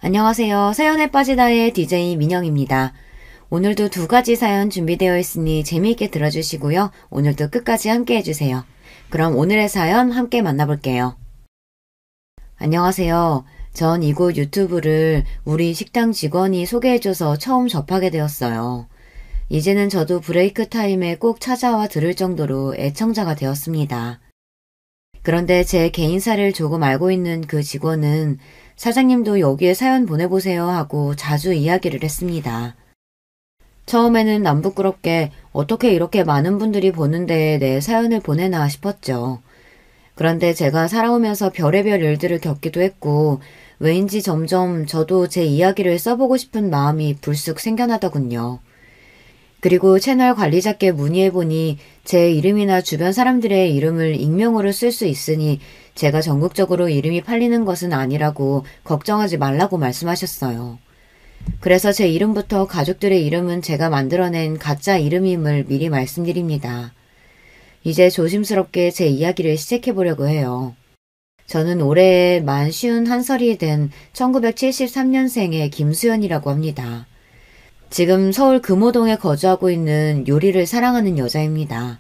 안녕하세요. 사연에 빠지다의 DJ 민영입니다. 오늘도 두 가지 사연 준비되어 있으니 재미있게 들어주시고요. 오늘도 끝까지 함께 해주세요. 그럼 오늘의 사연 함께 만나볼게요. 안녕하세요. 전 이곳 유튜브를 우리 식당 직원이 소개해줘서 처음 접하게 되었어요. 이제는 저도 브레이크 타임에 꼭 찾아와 들을 정도로 애청자가 되었습니다. 그런데 제 개인사를 조금 알고 있는 그 직원은 사장님도 여기에 사연 보내보세요 하고 자주 이야기를 했습니다. 처음에는 남부끄럽게 어떻게 이렇게 많은 분들이 보는데 내 사연을 보내나 싶었죠. 그런데 제가 살아오면서 별의별 일들을 겪기도 했고 왜인지 점점 저도 제 이야기를 써보고 싶은 마음이 불쑥 생겨나더군요. 그리고 채널 관리자께 문의해보니 제 이름이나 주변 사람들의 이름을 익명으로 쓸 수 있으니 제가 전국적으로 이름이 팔리는 것은 아니라고 걱정하지 말라고 말씀하셨어요. 그래서 제 이름부터 가족들의 이름은 제가 만들어낸 가짜 이름임을 미리 말씀드립니다. 이제 조심스럽게 제 이야기를 시작해보려고 해요. 저는 올해에 만 51살이 된 1973년생의 김수연이라고 합니다. 지금 서울 금호동에 거주하고 있는 요리를 사랑하는 여자입니다.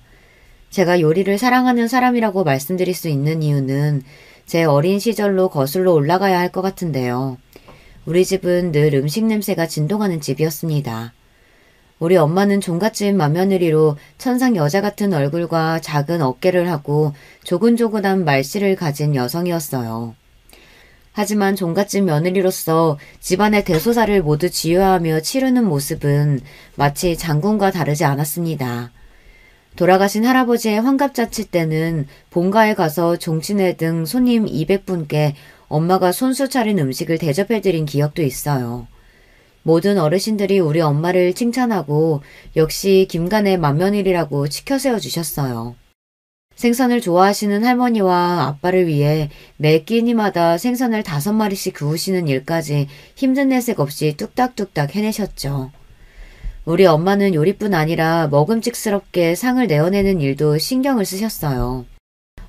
제가 요리를 사랑하는 사람이라고 말씀드릴 수 있는 이유는 제 어린 시절로 거슬러 올라가야 할 것 같은데요. 우리 집은 늘 음식 냄새가 진동하는 집이었습니다. 우리 엄마는 종갓집 맏며느리로 천상 여자 같은 얼굴과 작은 어깨를 하고 조근조근한 말씨를 가진 여성이었어요. 하지만 종갓집 며느리로서 집안의 대소사를 모두 지휘하며 치르는 모습은 마치 장군과 다르지 않았습니다. 돌아가신 할아버지의 환갑잔치 때는 본가에 가서 종친회 등 손님 200분께 엄마가 손수 차린 음식을 대접해드린 기억도 있어요. 모든 어르신들이 우리 엄마를 칭찬하고 역시 김간의 맏며느리라고 치켜 세워주셨어요. 생선을 좋아하시는 할머니와 아빠를 위해 매 끼니마다 생선을 5마리씩 구우시는 일까지 힘든 내색 없이 뚝딱뚝딱 해내셨죠. 우리 엄마는 요리뿐 아니라 먹음직스럽게 상을 내어내는 일도 신경을 쓰셨어요.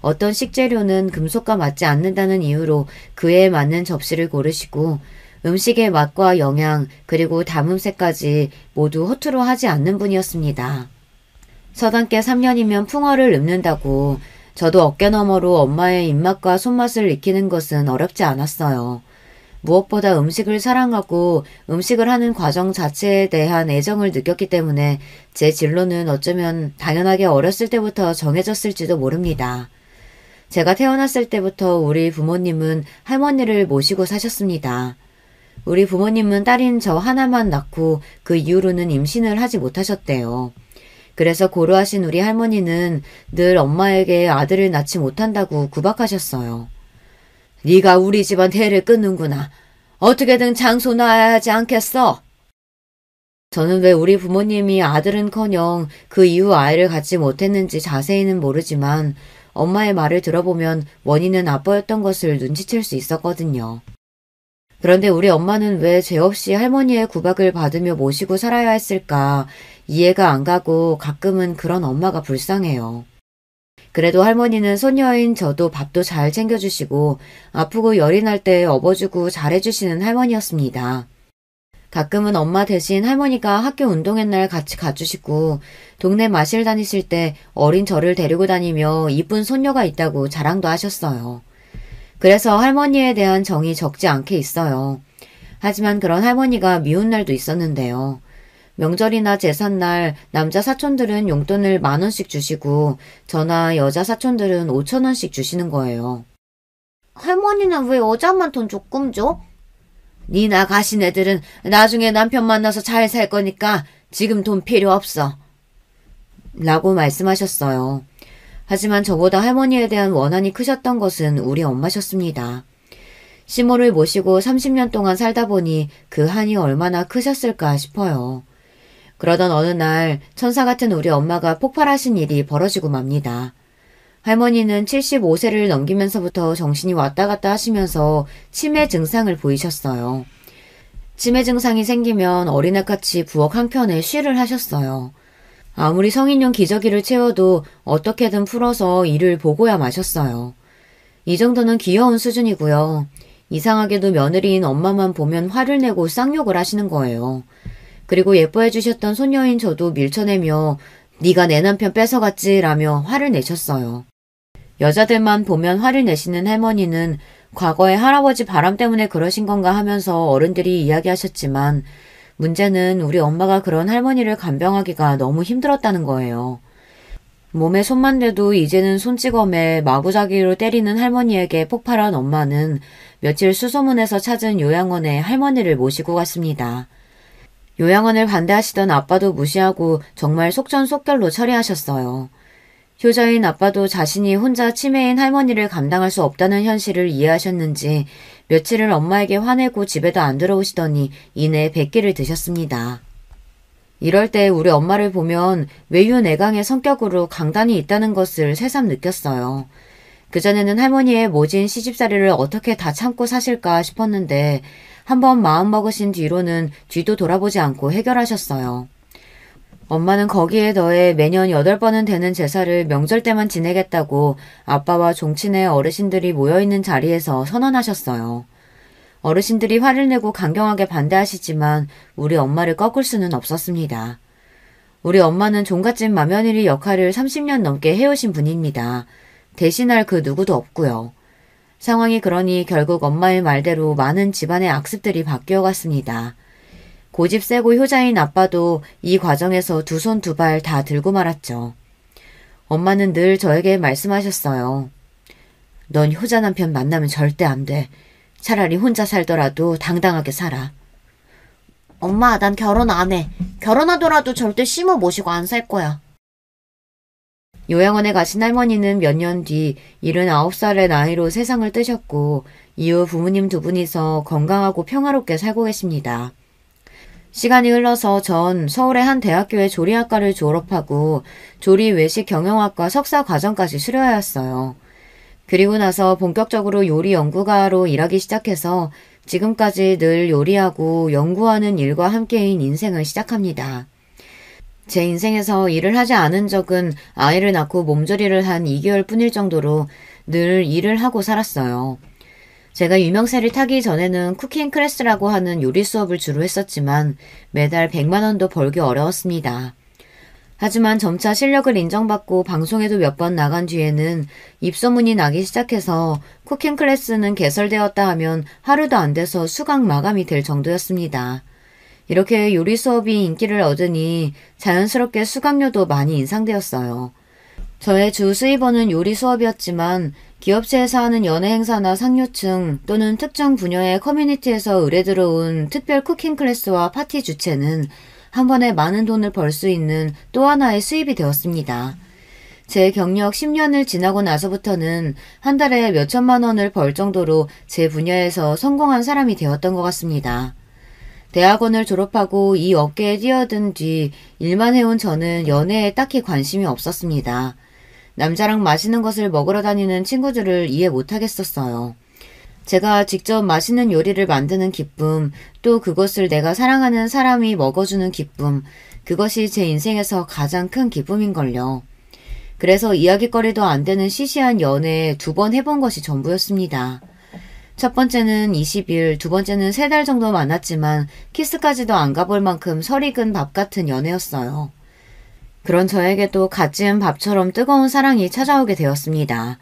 어떤 식재료는 금속과 맞지 않는다는 이유로 그에 맞는 접시를 고르시고 음식의 맛과 영양 그리고 담음새까지 모두 허투루 하지 않는 분이었습니다. 서당께 3년이면 풍어를 읊는다고 저도 어깨너머로 엄마의 입맛과 손맛을 익히는 것은 어렵지 않았어요. 무엇보다 음식을 사랑하고 음식을 하는 과정 자체에 대한 애정을 느꼈기 때문에 제 진로는 어쩌면 당연하게 어렸을 때부터 정해졌을지도 모릅니다. 제가 태어났을 때부터 우리 부모님은 할머니를 모시고 사셨습니다. 우리 부모님은 딸인 저 하나만 낳고 그 이후로는 임신을 하지 못하셨대요. 그래서 고루하신 우리 할머니는 늘 엄마에게 아들을 낳지 못한다고 구박하셨어요. 네가 우리 집안 대를 끊는구나. 어떻게든 장소 낳아야 하지 않겠어? 저는 왜 우리 부모님이 아들은커녕 그 이후 아이를 갖지 못했는지 자세히는 모르지만 엄마의 말을 들어보면 원인은 아빠였던 것을 눈치챌 수 있었거든요. 그런데 우리 엄마는 왜 죄 없이 할머니의 구박을 받으며 모시고 살아야 했을까 이해가 안 가고 가끔은 그런 엄마가 불쌍해요. 그래도 할머니는 손녀인 저도 밥도 잘 챙겨주시고 아프고 열이 날 때 업어주고 잘해주시는 할머니였습니다. 가끔은 엄마 대신 할머니가 학교 운동회 날 같이 가주시고 동네 마실 다니실 때 어린 저를 데리고 다니며 이쁜 손녀가 있다고 자랑도 하셨어요. 그래서 할머니에 대한 정이 적지 않게 있어요. 하지만 그런 할머니가 미운 날도 있었는데요. 명절이나 제삿날 남자 사촌들은 용돈을 10,000원씩 주시고 저나 여자 사촌들은 5,000원씩 주시는 거예요. 할머니는 왜 여자만 돈 조금 줘? 니나 가신 애들은 나중에 남편 만나서 잘 살 거니까 지금 돈 필요 없어. 라고 말씀하셨어요. 하지만 저보다 할머니에 대한 원한이 크셨던 것은 우리 엄마셨습니다. 시모를 모시고 30년 동안 살다 보니 그 한이 얼마나 크셨을까 싶어요. 그러던 어느 날 천사 같은 우리 엄마가 폭발하신 일이 벌어지고 맙니다. 할머니는 75세를 넘기면서부터 정신이 왔다 갔다 하시면서 치매 증상을 보이셨어요. 치매 증상이 생기면 어린애같이 부엌 한켠에 쉬를 하셨어요. 아무리 성인용 기저귀를 채워도 어떻게든 풀어서 이를 보고야 마셨어요. 이 정도는 귀여운 수준이고요. 이상하게도 며느리인 엄마만 보면 화를 내고 쌍욕을 하시는 거예요. 그리고 예뻐해 주셨던 손녀인 저도 밀쳐내며 네가 내 남편 뺏어갔지 라며 화를 내셨어요. 여자들만 보면 화를 내시는 할머니는 과거에 할아버지 바람 때문에 그러신 건가 하면서 어른들이 이야기하셨지만 문제는 우리 엄마가 그런 할머니를 간병하기가 너무 힘들었다는 거예요. 몸에 손만 대도 이제는 손찌검에 마구자기로 때리는 할머니에게 폭발한 엄마는 며칠 수소문해서 찾은 요양원에 할머니를 모시고 갔습니다. 요양원을 반대하시던 아빠도 무시하고 정말 속전속결로 처리하셨어요. 효자인 아빠도 자신이 혼자 치매인 할머니를 감당할 수 없다는 현실을 이해하셨는지 며칠을 엄마에게 화내고 집에도 안 들어오시더니 이내 백기를 드셨습니다. 이럴 때 우리 엄마를 보면 외유내강의 성격으로 강단이 있다는 것을 새삼 느꼈어요. 그전에는 할머니의 모진 시집살이를 어떻게 다 참고 사실까 싶었는데 한번 마음먹으신 뒤로는 뒤도 돌아보지 않고 해결하셨어요. 엄마는 거기에 더해 매년 8번은 되는 제사를 명절 때만 지내겠다고 아빠와 종친의 어르신들이 모여있는 자리에서 선언하셨어요. 어르신들이 화를 내고 강경하게 반대하시지만 우리 엄마를 꺾을 수는 없었습니다. 우리 엄마는 종갓집 맏며느리 역할을 30년 넘게 해오신 분입니다. 대신할 그 누구도 없고요. 상황이 그러니 결국 엄마의 말대로 많은 집안의 악습들이 바뀌어갔습니다. 고집 세고 효자인 아빠도 이 과정에서 두 손 두 발 다 들고 말았죠. 엄마는 늘 저에게 말씀하셨어요. 넌 효자 남편 만나면 절대 안 돼. 차라리 혼자 살더라도 당당하게 살아. 엄마, 난 결혼 안 해. 결혼하더라도 절대 시모 모시고 안 살 거야. 요양원에 가신 할머니는 몇 년 뒤 79살의 나이로 세상을 뜨셨고 이후 부모님 두 분이서 건강하고 평화롭게 살고 계십니다. 시간이 흘러서 전 서울의 한 대학교의 조리학과를 졸업하고 조리 외식 경영학과 석사 과정까지 수료하였어요. 그리고 나서 본격적으로 요리 연구가로 일하기 시작해서 지금까지 늘 요리하고 연구하는 일과 함께인 인생을 시작합니다. 제 인생에서 일을 하지 않은 적은 아이를 낳고 몸조리를 한 2개월 뿐일 정도로 늘 일을 하고 살았어요. 제가 유명세를 타기 전에는 쿠킹 클래스라고 하는 요리 수업을 주로 했었지만 매달 100만 원도 벌기 어려웠습니다. 하지만 점차 실력을 인정받고 방송에도 몇 번 나간 뒤에는 입소문이 나기 시작해서 쿠킹 클래스는 개설되었다 하면 하루도 안 돼서 수강 마감이 될 정도였습니다. 이렇게 요리 수업이 인기를 얻으니 자연스럽게 수강료도 많이 인상되었어요. 저의 주 수입원은 요리 수업이었지만 기업체에서 하는 연예 행사나 상류층 또는 특정 분야의 커뮤니티에서 의뢰 들어온 특별 쿠킹 클래스와 파티 주최는 한 번에 많은 돈을 벌 수 있는 또 하나의 수입이 되었습니다. 제 경력 10년을 지나고 나서부터는 한 달에 몇 천만 원을 벌 정도로 제 분야에서 성공한 사람이 되었던 것 같습니다. 대학원을 졸업하고 이 업계에 뛰어든 뒤 일만 해온 저는 연애에 딱히 관심이 없었습니다. 남자랑 맛있는 것을 먹으러 다니는 친구들을 이해 못하겠었어요. 제가 직접 맛있는 요리를 만드는 기쁨, 또 그것을 내가 사랑하는 사람이 먹어주는 기쁨, 그것이 제 인생에서 가장 큰 기쁨인걸요. 그래서 이야깃거리도 안 되는 시시한 연애 2번 해본 것이 전부였습니다. 첫 번째는 20일, 두 번째는 3달 정도 만났지만 키스까지도 안 가볼 만큼 설익은 밥 같은 연애였어요. 그런 저에게도 갓 지은 밥처럼 뜨거운 사랑이 찾아오게 되었습니다.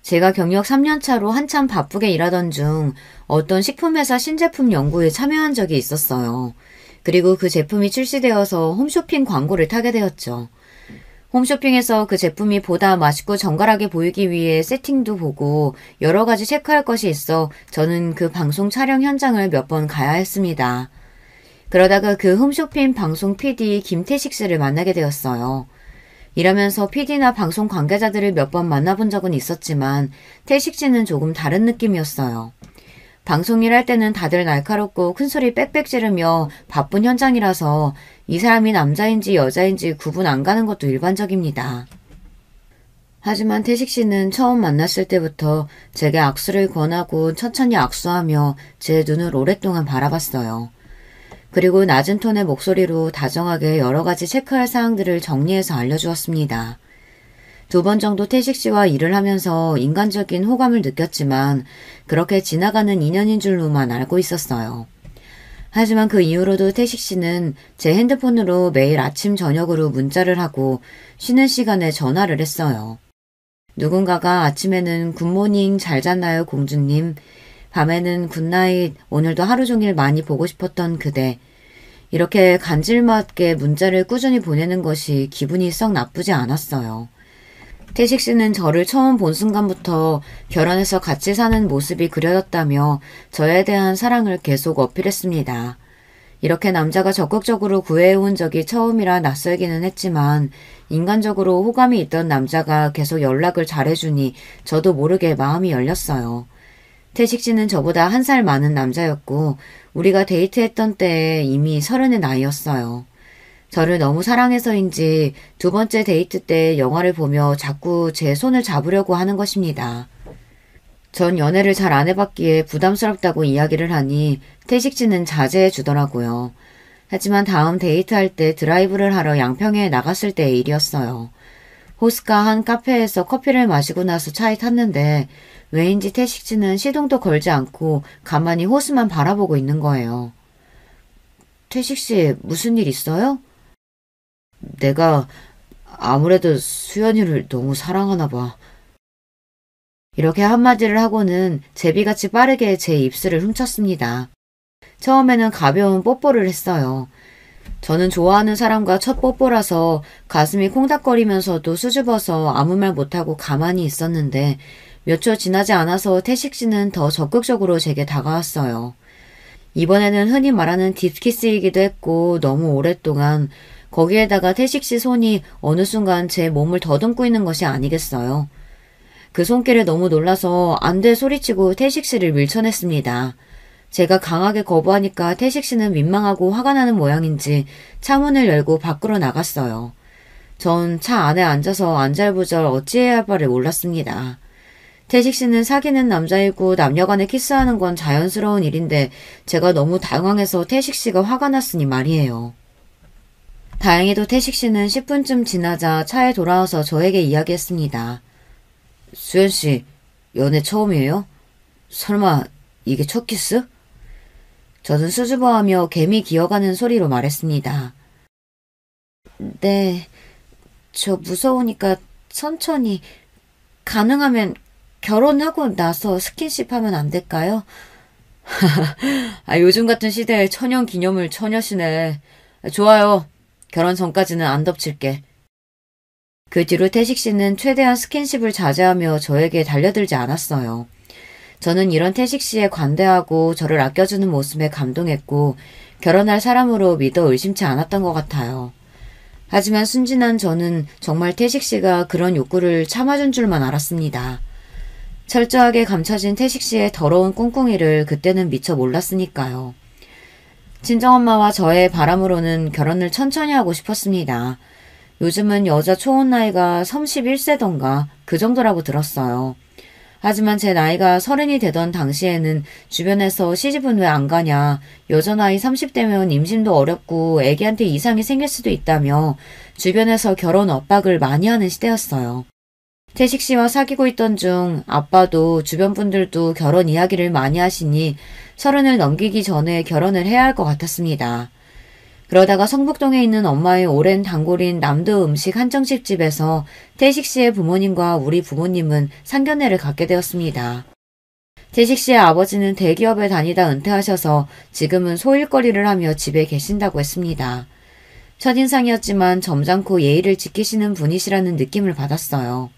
제가 경력 3년차로 한참 바쁘게 일하던 중 어떤 식품회사 신제품 연구에 참여한 적이 있었어요. 그리고 그 제품이 출시되어서 홈쇼핑 광고를 타게 되었죠. 홈쇼핑에서 그 제품이 보다 맛있고 정갈하게 보이기 위해 세팅도 보고 여러 가지 체크할 것이 있어 저는 그 방송 촬영 현장을 몇 번 가야 했습니다. 그러다가 그 홈쇼핑 방송 PD 김태식 씨를 만나게 되었어요. 이러면서 PD나 방송 관계자들을 몇 번 만나본 적은 있었지만 태식 씨는 조금 다른 느낌이었어요. 방송 일할 때는 다들 날카롭고 큰소리 빽빽 지르며 바쁜 현장이라서 이 사람이 남자인지 여자인지 구분 안 가는 것도 일반적입니다. 하지만 태식 씨는 처음 만났을 때부터 제게 악수를 권하고 천천히 악수하며 제 눈을 오랫동안 바라봤어요. 그리고 낮은 톤의 목소리로 다정하게 여러 가지 체크할 사항들을 정리해서 알려주었습니다. 두 번 정도 태식 씨와 일을 하면서 인간적인 호감을 느꼈지만 그렇게 지나가는 인연인 줄로만 알고 있었어요. 하지만 그 이후로도 태식 씨는 제 핸드폰으로 매일 아침 저녁으로 문자를 하고 쉬는 시간에 전화를 했어요. 누군가가 아침에는 굿모닝 잘 잤나요 공주님, 밤에는 굿나잇 오늘도 하루 종일 많이 보고 싶었던 그대, 이렇게 간질맞게 문자를 꾸준히 보내는 것이 기분이 썩 나쁘지 않았어요. 태식 씨는 저를 처음 본 순간부터 결혼해서 같이 사는 모습이 그려졌다며 저에 대한 사랑을 계속 어필했습니다. 이렇게 남자가 적극적으로 구애해온 적이 처음이라 낯설기는 했지만 인간적으로 호감이 있던 남자가 계속 연락을 잘해주니 저도 모르게 마음이 열렸어요. 태식 씨는 저보다 1살 많은 남자였고 우리가 데이트했던 때에 이미 30의 나이였어요. 저를 너무 사랑해서인지 두 번째 데이트 때 영화를 보며 자꾸 제 손을 잡으려고 하는 것입니다. 전 연애를 잘 안 해봤기에 부담스럽다고 이야기를 하니 태식 씨는 자제해 주더라고요. 하지만 다음 데이트할 때 드라이브를 하러 양평에 나갔을 때의 일이었어요. 호스가 한 카페에서 커피를 마시고 나서 차에 탔는데 왜인지 태식 씨는 시동도 걸지 않고 가만히 호스만 바라보고 있는 거예요. 태식 씨 무슨 일 있어요? 내가 아무래도 수연이를 너무 사랑하나 봐. 이렇게 한마디를 하고는 제비같이 빠르게 제 입술을 훔쳤습니다. 처음에는 가벼운 뽀뽀를 했어요. 저는 좋아하는 사람과 첫 뽀뽀라서 가슴이 콩닥거리면서도 수줍어서 아무 말 못하고 가만히 있었는데 몇 초 지나지 않아서 태식 씨는 더 적극적으로 제게 다가왔어요. 이번에는 흔히 말하는 딥키스이기도 했고 너무 오랫동안 거기에다가 태식 씨 손이 어느 순간 제 몸을 더듬고 있는 것이 아니겠어요. 그 손길에 너무 놀라서 안 돼 소리치고 태식 씨를 밀쳐냈습니다. 제가 강하게 거부하니까 태식 씨는 민망하고 화가 나는 모양인지 차 문을 열고 밖으로 나갔어요. 전 차 안에 앉아서 안절부절 어찌해야 할 바를 몰랐습니다. 태식 씨는 사귀는 남자이고 남녀간에 키스하는 건 자연스러운 일인데 제가 너무 당황해서 태식 씨가 화가 났으니 말이에요. 다행히도 태식 씨는 10분쯤 지나자 차에 돌아와서 저에게 이야기했습니다. 수연 씨, 연애 처음이에요? 설마 이게 첫 키스? 저는 수줍어하며 개미 기어가는 소리로 말했습니다. 네, 저 무서우니까 천천히, 가능하면 결혼하고 나서 스킨십 하면 안 될까요? 요즘 같은 시대에 천연 기념을 처녀시네. 좋아요. 결혼 전까지는 안 덮칠게. 그 뒤로 태식 씨는 최대한 스킨십을 자제하며 저에게 달려들지 않았어요. 저는 이런 태식 씨에 관대하고 저를 아껴주는 모습에 감동했고 결혼할 사람으로 믿어 의심치 않았던 것 같아요. 하지만 순진한 저는 정말 태식 씨가 그런 욕구를 참아준 줄만 알았습니다. 철저하게 감춰진 태식 씨의 더러운 꿍꿍이를 그때는 미처 몰랐으니까요. 친정엄마와 저의 바람으로는 결혼을 천천히 하고 싶었습니다. 요즘은 여자 초혼 나이가 31세던가 그 정도라고 들었어요. 하지만 제 나이가 30이 되던 당시에는 주변에서 시집은 왜 안 가냐, 여자 나이 30대면 임신도 어렵고 애기한테 이상이 생길 수도 있다며 주변에서 결혼 엇박을 많이 하는 시대였어요. 태식 씨와 사귀고 있던 중 아빠도 주변 분들도 결혼 이야기를 많이 하시니 30을 넘기기 전에 결혼을 해야 할 것 같았습니다. 그러다가 성북동에 있는 엄마의 오랜 단골인 남도 음식 한정식 집에서 태식 씨의 부모님과 우리 부모님은 상견례를 갖게 되었습니다. 태식 씨의 아버지는 대기업에 다니다 은퇴하셔서 지금은 소일거리를 하며 집에 계신다고 했습니다. 첫인상이었지만 점잖고 예의를 지키시는 분이시라는 느낌을 받았어요.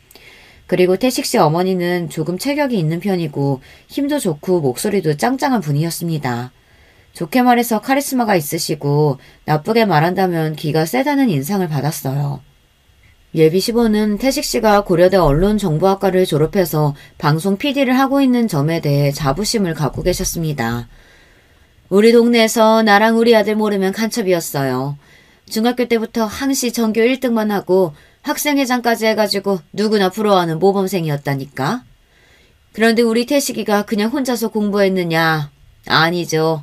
그리고 태식 씨 어머니는 조금 체격이 있는 편이고 힘도 좋고 목소리도 짱짱한 분이었습니다. 좋게 말해서 카리스마가 있으시고 나쁘게 말한다면 기가 세다는 인상을 받았어요. 예비 시보는 태식 씨가 고려대 언론정보학과를 졸업해서 방송 PD를 하고 있는 점에 대해 자부심을 갖고 계셨습니다. 우리 동네에서 나랑 우리 아들 모르면 간첩이었어요. 중학교 때부터 항시 전교 1등만 하고 학생회장까지 해가지고 누구나 부러워하는 모범생이었다니까. 그런데 우리 태식이가 그냥 혼자서 공부했느냐? 아니죠.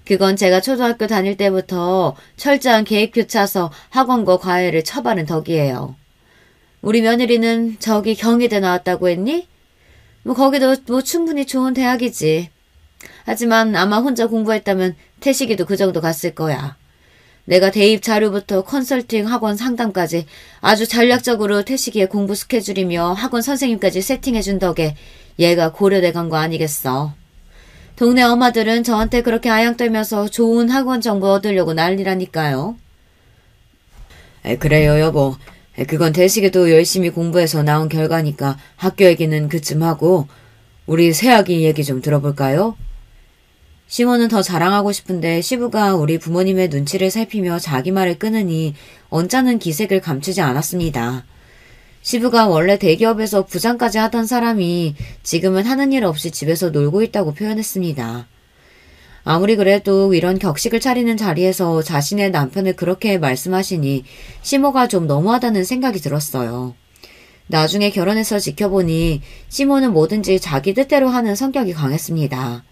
그건 제가 초등학교 다닐 때부터 철저한 계획표 짜서 학원과 과외를 처바른 덕이에요. 우리 며느리는 저기 경희대 나왔다고 했니? 거기도 충분히 좋은 대학이지. 하지만 아마 혼자 공부했다면 태식이도 그 정도 갔을 거야. 내가 대입 자료부터 컨설팅 학원 상담까지 아주 전략적으로 태식이의 공부 스케줄이며 학원 선생님까지 세팅해준 덕에 얘가 고려대 간 거 아니겠어. 동네 엄마들은 저한테 그렇게 아양 떨면서 좋은 학원 정보 얻으려고 난리라니까요. 그래요, 여보. 그건 태식이도 열심히 공부해서 나온 결과니까 학교 얘기는 그쯤 하고 우리 새아기 얘기 좀 들어볼까요? 시모는 더 자랑하고 싶은데 시부가 우리 부모님의 눈치를 살피며 자기 말을 끊으니 언짢은 기색을 감추지 않았습니다. 시부가 원래 대기업에서 부장까지 하던 사람이 지금은 하는 일 없이 집에서 놀고 있다고 표현했습니다. 아무리 그래도 이런 격식을 차리는 자리에서 자신의 남편을 그렇게 말씀하시니 시모가 좀 너무하다는 생각이 들었어요. 나중에 결혼해서 지켜보니 시모는 뭐든지 자기 뜻대로 하는 성격이 강했습니다.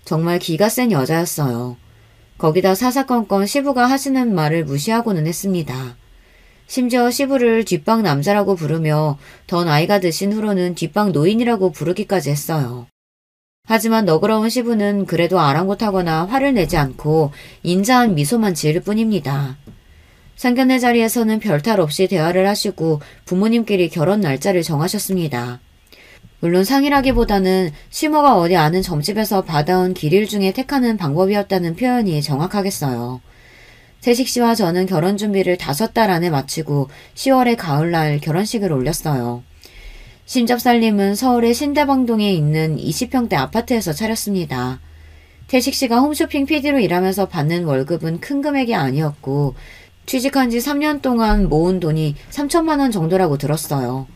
정말 기가 센 여자였어요. 거기다 사사건건 시부가 하시는 말을 무시하고는 했습니다. 심지어 시부를 뒷방 남자라고 부르며 더 나이가 드신 후로는 뒷방 노인이라고 부르기까지 했어요. 하지만 너그러운 시부는 그래도 아랑곳하거나 화를 내지 않고 인자한 미소만 지을 뿐입니다. 상견례 자리에서는 별탈 없이 대화를 하시고 부모님끼리 결혼 날짜를 정하셨습니다. 물론 상이라기보다는 시모가 어디 아는 점집에서 받아온 길일 중에 택하는 방법이었다는 표현이 정확하겠어요. 태식 씨와 저는 결혼 준비를 5달 안에 마치고 10월의 가을날 결혼식을 올렸어요. 심접살림은 서울의 신대방동에 있는 20평대 아파트에서 차렸습니다. 태식 씨가 홈쇼핑 PD로 일하면서 받는 월급은 큰 금액이 아니었고 취직한 지 3년 동안 모은 돈이 3천만 원 정도라고 들었어요.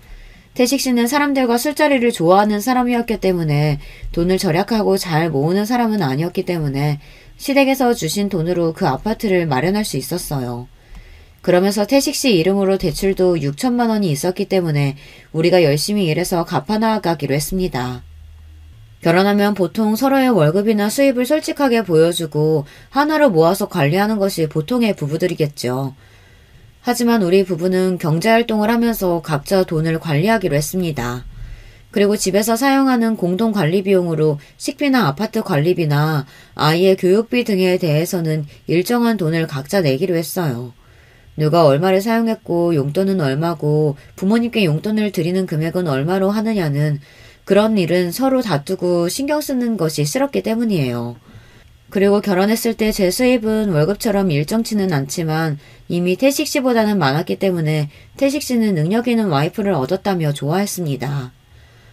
태식 씨는 사람들과 술자리를 좋아하는 사람이었기 때문에 돈을 절약하고 잘 모으는 사람은 아니었기 때문에 시댁에서 주신 돈으로 그 아파트를 마련할 수 있었어요. 그러면서 태식 씨 이름으로 대출도 6천만 원이 있었기 때문에 우리가 열심히 일해서 갚아나가기로 했습니다. 결혼하면 보통 서로의 월급이나 수입을 솔직하게 보여주고 하나로 모아서 관리하는 것이 보통의 부부들이겠죠. 하지만 우리 부부는 경제활동을 하면서 각자 돈을 관리하기로 했습니다. 그리고 집에서 사용하는 공동관리 비용으로 식비나 아파트 관리비나 아이의 교육비 등에 대해서는 일정한 돈을 각자 내기로 했어요. 누가 얼마를 사용했고 용돈은 얼마고 부모님께 용돈을 드리는 금액은 얼마로 하느냐는 그런 일은 서로 다투고 신경 쓰는 것이 싫었기 때문이에요. 그리고 결혼했을 때 제 수입은 월급처럼 일정치는 않지만 이미 태식 씨보다는 많았기 때문에 태식 씨는 능력 있는 와이프를 얻었다며 좋아했습니다.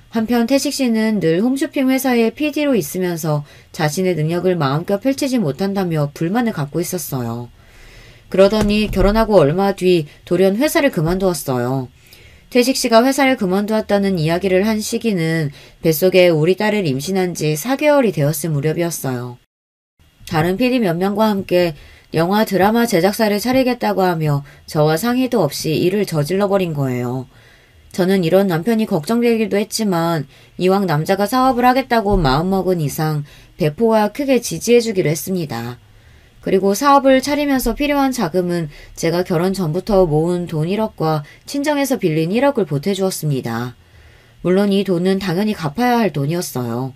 한편 태식 씨는 늘 홈쇼핑 회사의 PD로 있으면서 자신의 능력을 마음껏 펼치지 못한다며 불만을 갖고 있었어요. 그러더니 결혼하고 얼마 뒤 돌연 회사를 그만두었어요. 태식 씨가 회사를 그만두었다는 이야기를 한 시기는 뱃속에 우리 딸을 임신한 지 4개월이 되었을 무렵이었어요. 다른 PD 몇 명과 함께 영화 드라마 제작사를 차리겠다고 하며 저와 상의도 없이 일을 저질러버린 거예요. 저는 이런 남편이 걱정되기도 했지만 이왕 남자가 사업을 하겠다고 마음먹은 이상 배포와 크게 지지해주기로 했습니다. 그리고 사업을 차리면서 필요한 자금은 제가 결혼 전부터 모은 돈 1억과 친정에서 빌린 1억을 보태주었습니다. 물론 이 돈은 당연히 갚아야 할 돈이었어요.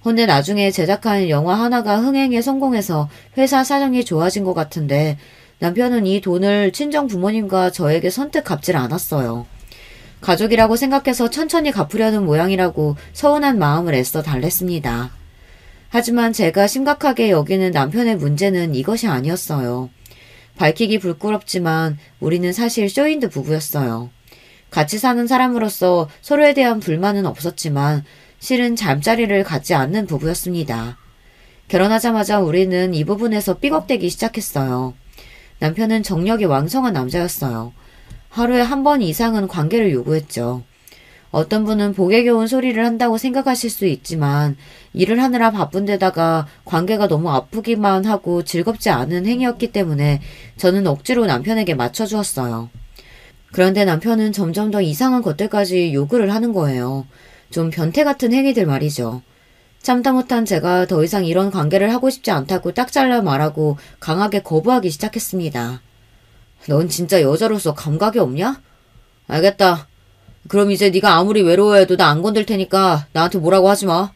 근데 나중에 제작한 영화 하나가 흥행에 성공해서 회사 사정이 좋아진 것 같은데 남편은 이 돈을 친정 부모님과 저에게 선뜻 갚질 않았어요. 가족이라고 생각해서 천천히 갚으려는 모양이라고 서운한 마음을 애써 달랬습니다. 하지만 제가 심각하게 여기는 남편의 문제는 이것이 아니었어요. 밝히기 부끄럽지만 우리는 사실 쇼윈드 부부였어요. 같이 사는 사람으로서 서로에 대한 불만은 없었지만 실은 잠자리를 갖지 않는 부부였습니다. 결혼하자마자 우리는 이 부분에서 삐걱대기 시작했어요. 남편은 정력이 왕성한 남자였어요. 하루에 한 번 이상은 관계를 요구했죠. 어떤 분은 복에 겨운 소리를 한다고 생각하실 수 있지만 일을 하느라 바쁜 데다가 관계가 너무 아프기만 하고 즐겁지 않은 행위였기 때문에 저는 억지로 남편에게 맞춰주었어요. 그런데 남편은 점점 더 이상한 것들까지 요구를 하는 거예요. 좀 변태 같은 행위들 말이죠. 참다 못한 제가 더 이상 이런 관계를 하고 싶지 않다고 딱 잘라 말하고 강하게 거부하기 시작했습니다. 넌 진짜 여자로서 감각이 없냐? 알겠다. 그럼 이제 네가 아무리 외로워해도 나 안 건들 테니까 나한테 뭐라고 하지 마.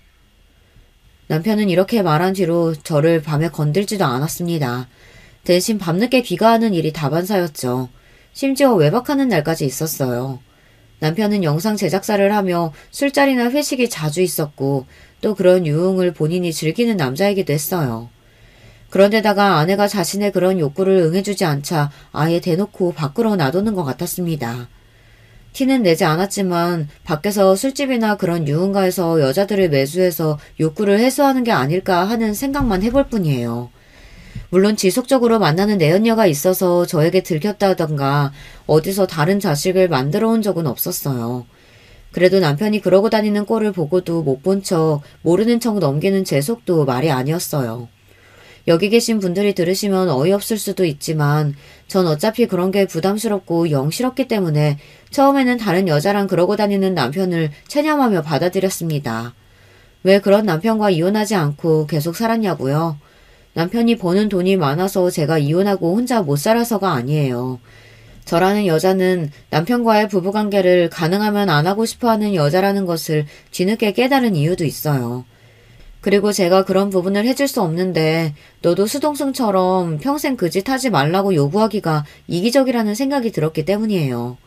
남편은 이렇게 말한 뒤로 저를 밤에 건들지도 않았습니다. 대신 밤늦게 귀가하는 일이 다반사였죠. 심지어 외박하는 날까지 있었어요. 남편은 영상 제작사를 하며 술자리나 회식이 자주 있었고 또 그런 유흥을 본인이 즐기는 남자이기도 했어요. 그런데다가 아내가 자신의 그런 욕구를 응해주지 않자 아예 대놓고 밖으로 놔두는 것 같았습니다. 티는 내지 않았지만 밖에서 술집이나 그런 유흥가에서 여자들을 매수해서 욕구를 해소하는 게 아닐까 하는 생각만 해볼 뿐이에요. 물론 지속적으로 만나는 내연녀가 있어서 저에게 들켰다던가 어디서 다른 자식을 만들어 온 적은 없었어요. 그래도 남편이 그러고 다니는 꼴을 보고도 못 본 척, 모르는 척 넘기는 제 속도 말이 아니었어요. 여기 계신 분들이 들으시면 어이없을 수도 있지만 전 어차피 그런 게 부담스럽고 영 싫었기 때문에 처음에는 다른 여자랑 그러고 다니는 남편을 체념하며 받아들였습니다. 왜 그런 남편과 이혼하지 않고 계속 살았냐고요? 남편이 버는 돈이 많아서 제가 이혼하고 혼자 못 살아서가 아니에요. 저라는 여자는 남편과의 부부관계를 가능하면 안 하고 싶어하는 여자라는 것을 뒤늦게 깨달은 이유도 있어요. 그리고 제가 그런 부분을 해줄 수 없는데 너도 수동승처럼 평생 그 짓 하지 말라고 요구하기가 이기적이라는 생각이 들었기 때문이에요.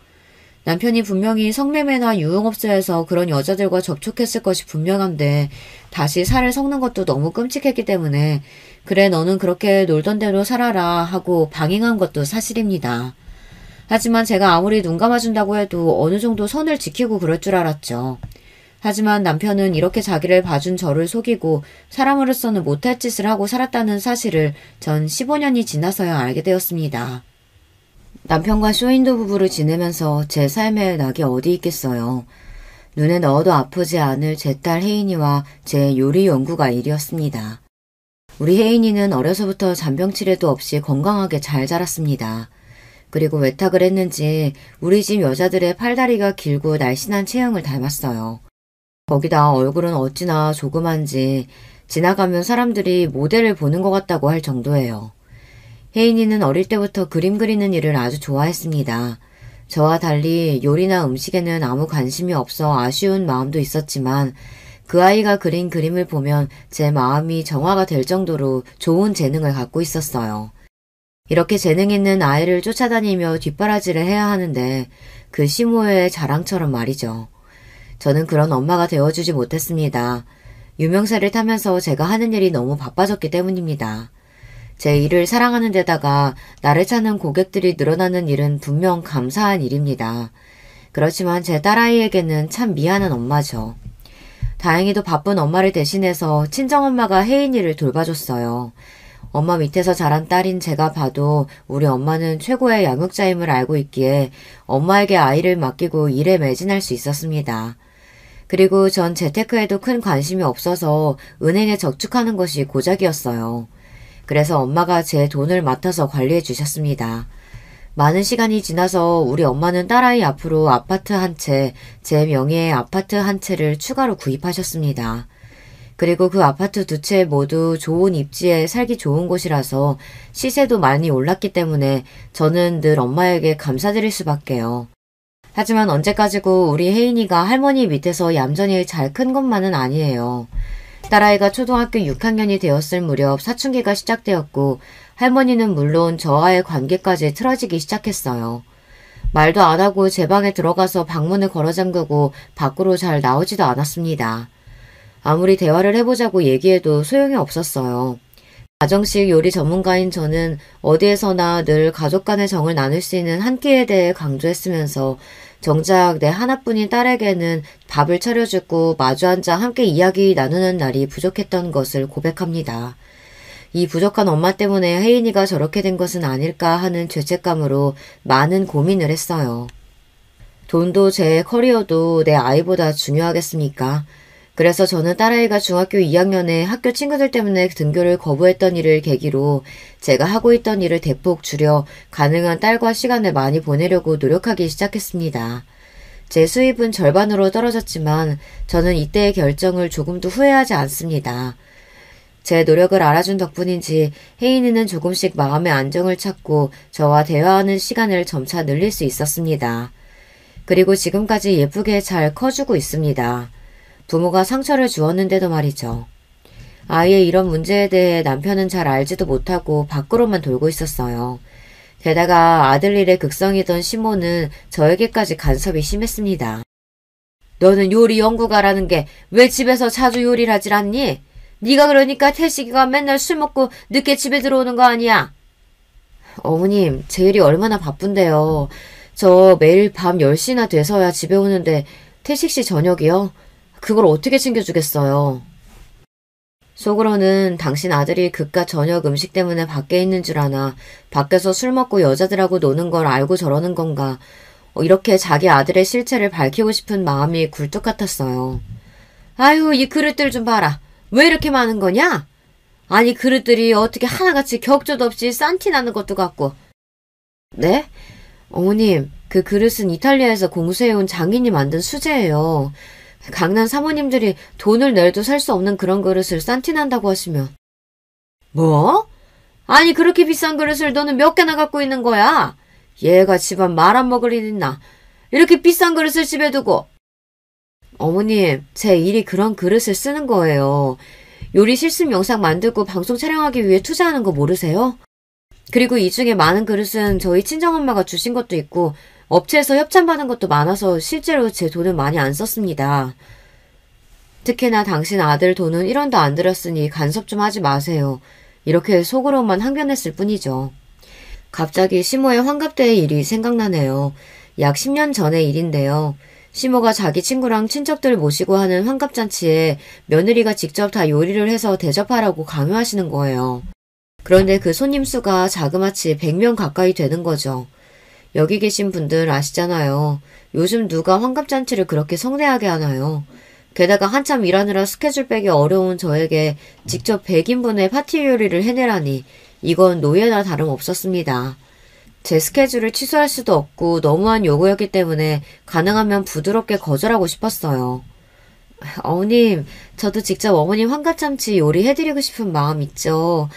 남편이 분명히 성매매나 유흥업소에서 그런 여자들과 접촉했을 것이 분명한데 다시 살을 섞는 것도 너무 끔찍했기 때문에 그래 너는 그렇게 놀던 대로 살아라 하고 방임한 것도 사실입니다. 하지만 제가 아무리 눈 감아준다고 해도 어느 정도 선을 지키고 그럴 줄 알았죠. 하지만 남편은 이렇게 자기를 봐준 저를 속이고 사람으로서는 못할 짓을 하고 살았다는 사실을 전 15년이 지나서야 알게 되었습니다. 남편과 쇼윈도 부부를 지내면서 제 삶에 낙이 어디 있겠어요. 눈에 넣어도 아프지 않을 제 딸 혜인이와 제 요리 연구가 일이었습니다. 우리 혜인이는 어려서부터 잔병치레도 없이 건강하게 잘 자랐습니다. 그리고 외탁을 했는지 우리 집 여자들의 팔다리가 길고 날씬한 체형을 닮았어요. 거기다 얼굴은 어찌나 조그만지 지나가면 사람들이 모델을 보는 것 같다고 할 정도예요. 혜인이는 어릴 때부터 그림 그리는 일을 아주 좋아했습니다. 저와 달리 요리나 음식에는 아무 관심이 없어 아쉬운 마음도 있었지만 그 아이가 그린 그림을 보면 제 마음이 정화가 될 정도로 좋은 재능을 갖고 있었어요. 이렇게 재능 있는 아이를 쫓아다니며 뒷바라지를 해야 하는데 그 시모의 자랑처럼 말이죠. 저는 그런 엄마가 되어주지 못했습니다. 유명세를 타면서 제가 하는 일이 너무 바빠졌기 때문입니다. 제 일을 사랑하는 데다가 나를 찾는 고객들이 늘어나는 일은 분명 감사한 일입니다. 그렇지만 제 딸아이에게는 참 미안한 엄마죠. 다행히도 바쁜 엄마를 대신해서 친정엄마가 혜인이를 돌봐줬어요. 엄마 밑에서 자란 딸인 제가 봐도 우리 엄마는 최고의 양육자임을 알고 있기에 엄마에게 아이를 맡기고 일에 매진할 수 있었습니다. 그리고 전 재테크에도 큰 관심이 없어서 은행에 저축하는 것이 고작이었어요. 그래서 엄마가 제 돈을 맡아서 관리해 주셨습니다. 많은 시간이 지나서 우리 엄마는 딸아이 앞으로 아파트 한 채, 제 명의의 아파트 한 채를 추가로 구입하셨습니다. 그리고 그 아파트 두 채 모두 좋은 입지에 살기 좋은 곳이라서 시세도 많이 올랐기 때문에 저는 늘 엄마에게 감사드릴 수밖에요. 하지만 언제까지고 우리 혜인이가 할머니 밑에서 얌전히 잘 큰 것만은 아니에요. 딸아이가 초등학교 6학년이 되었을 무렵 사춘기가 시작되었고 할머니는 물론 저와의 관계까지 틀어지기 시작했어요. 말도 안 하고 제 방에 들어가서 방문을 걸어 잠그고 밖으로 잘 나오지도 않았습니다. 아무리 대화를 해보자고 얘기해도 소용이 없었어요. 가정식 요리 전문가인 저는 어디에서나 늘 가족 간의 정을 나눌 수 있는 한 끼에 대해 강조했으면서 정작 내 하나뿐인 딸에게는 밥을 차려주고 마주 앉아 함께 이야기 나누는 날이 부족했던 것을 고백합니다. 이 부족한 엄마 때문에 혜인이가 저렇게 된 것은 아닐까 하는 죄책감으로 많은 고민을 했어요. 돈도 제 커리어도 내 아이보다 중요하겠습니까? 그래서 저는 딸아이가 중학교 2학년에 학교 친구들 때문에 등교를 거부했던 일을 계기로 제가 하고 있던 일을 대폭 줄여 가능한 딸과 시간을 많이 보내려고 노력하기 시작했습니다. 제 수입은 절반으로 떨어졌지만 저는 이때의 결정을 조금도 후회하지 않습니다. 제 노력을 알아준 덕분인지 혜인이는 조금씩 마음의 안정을 찾고 저와 대화하는 시간을 점차 늘릴 수 있었습니다. 그리고 지금까지 예쁘게 잘 커주고 있습니다. 부모가 상처를 주었는데도 말이죠. 아이의 이런 문제에 대해 남편은 잘 알지도 못하고 밖으로만 돌고 있었어요. 게다가 아들 일에 극성이던 시모는 저에게까지 간섭이 심했습니다. 너는 요리 연구가라는 게 왜 집에서 자주 요리를 하질 않니? 네가 그러니까 태식이가 맨날 술 먹고 늦게 집에 들어오는 거 아니야? 어머님, 제 일이 얼마나 바쁜데요. 저 매일 밤 10시나 돼서야 집에 오는데 태식 씨 저녁이요? 그걸 어떻게 챙겨주겠어요? 속으로는 당신 아들이 그깟 저녁 음식 때문에 밖에 있는 줄 아나 밖에서 술 먹고 여자들하고 노는 걸 알고 저러는 건가 이렇게 자기 아들의 실체를 밝히고 싶은 마음이 굴뚝 같았어요. 아유, 이 그릇들 좀 봐라. 왜 이렇게 많은 거냐? 아니, 그릇들이 어떻게 하나같이 격조도 없이 싼티 나는 것도 같고. 네? 어머님, 그 그릇은 이탈리아에서 공수해온 장인이 만든 수제예요. 강남 사모님들이 돈을 내도 살 수 없는 그런 그릇을 싼티 난다고 하시면. 뭐? 아니, 그렇게 비싼 그릇을 너는 몇 개나 갖고 있는 거야? 얘가 집안 말 안 먹을 일 있나? 이렇게 비싼 그릇을 집에 두고. 어머님, 제 일이 그런 그릇을 쓰는 거예요. 요리 실습 영상 만들고 방송 촬영하기 위해 투자하는 거 모르세요? 그리고 이 중에 많은 그릇은 저희 친정엄마가 주신 것도 있고 업체에서 협찬받은 것도 많아서 실제로 제 돈을 많이 안 썼습니다. 특히나 당신 아들 돈은 1원도 안 들였으니 간섭 좀 하지 마세요. 이렇게 속으로만 항변했을 뿐이죠. 갑자기 시모의 환갑때의 일이 생각나네요. 약 10년 전의 일인데요. 시모가 자기 친구랑 친척들 모시고 하는 환갑잔치에 며느리가 직접 다 요리를 해서 대접하라고 강요하시는 거예요. 그런데 그 손님 수가 자그마치 100명 가까이 되는 거죠. 여기 계신 분들 아시잖아요. 요즘 누가 환갑잔치를 그렇게 성대하게 하나요? 게다가 한참 일하느라 스케줄 빼기 어려운 저에게 직접 100인분의 파티 요리를 해내라니 이건 노예나 다름없었습니다. 제 스케줄을 취소할 수도 없고 너무한 요구였기 때문에 가능하면 부드럽게 거절하고 싶었어요. 어머님, 저도 직접 어머님 환갑잔치 요리해드리고 싶은 마음 있죠.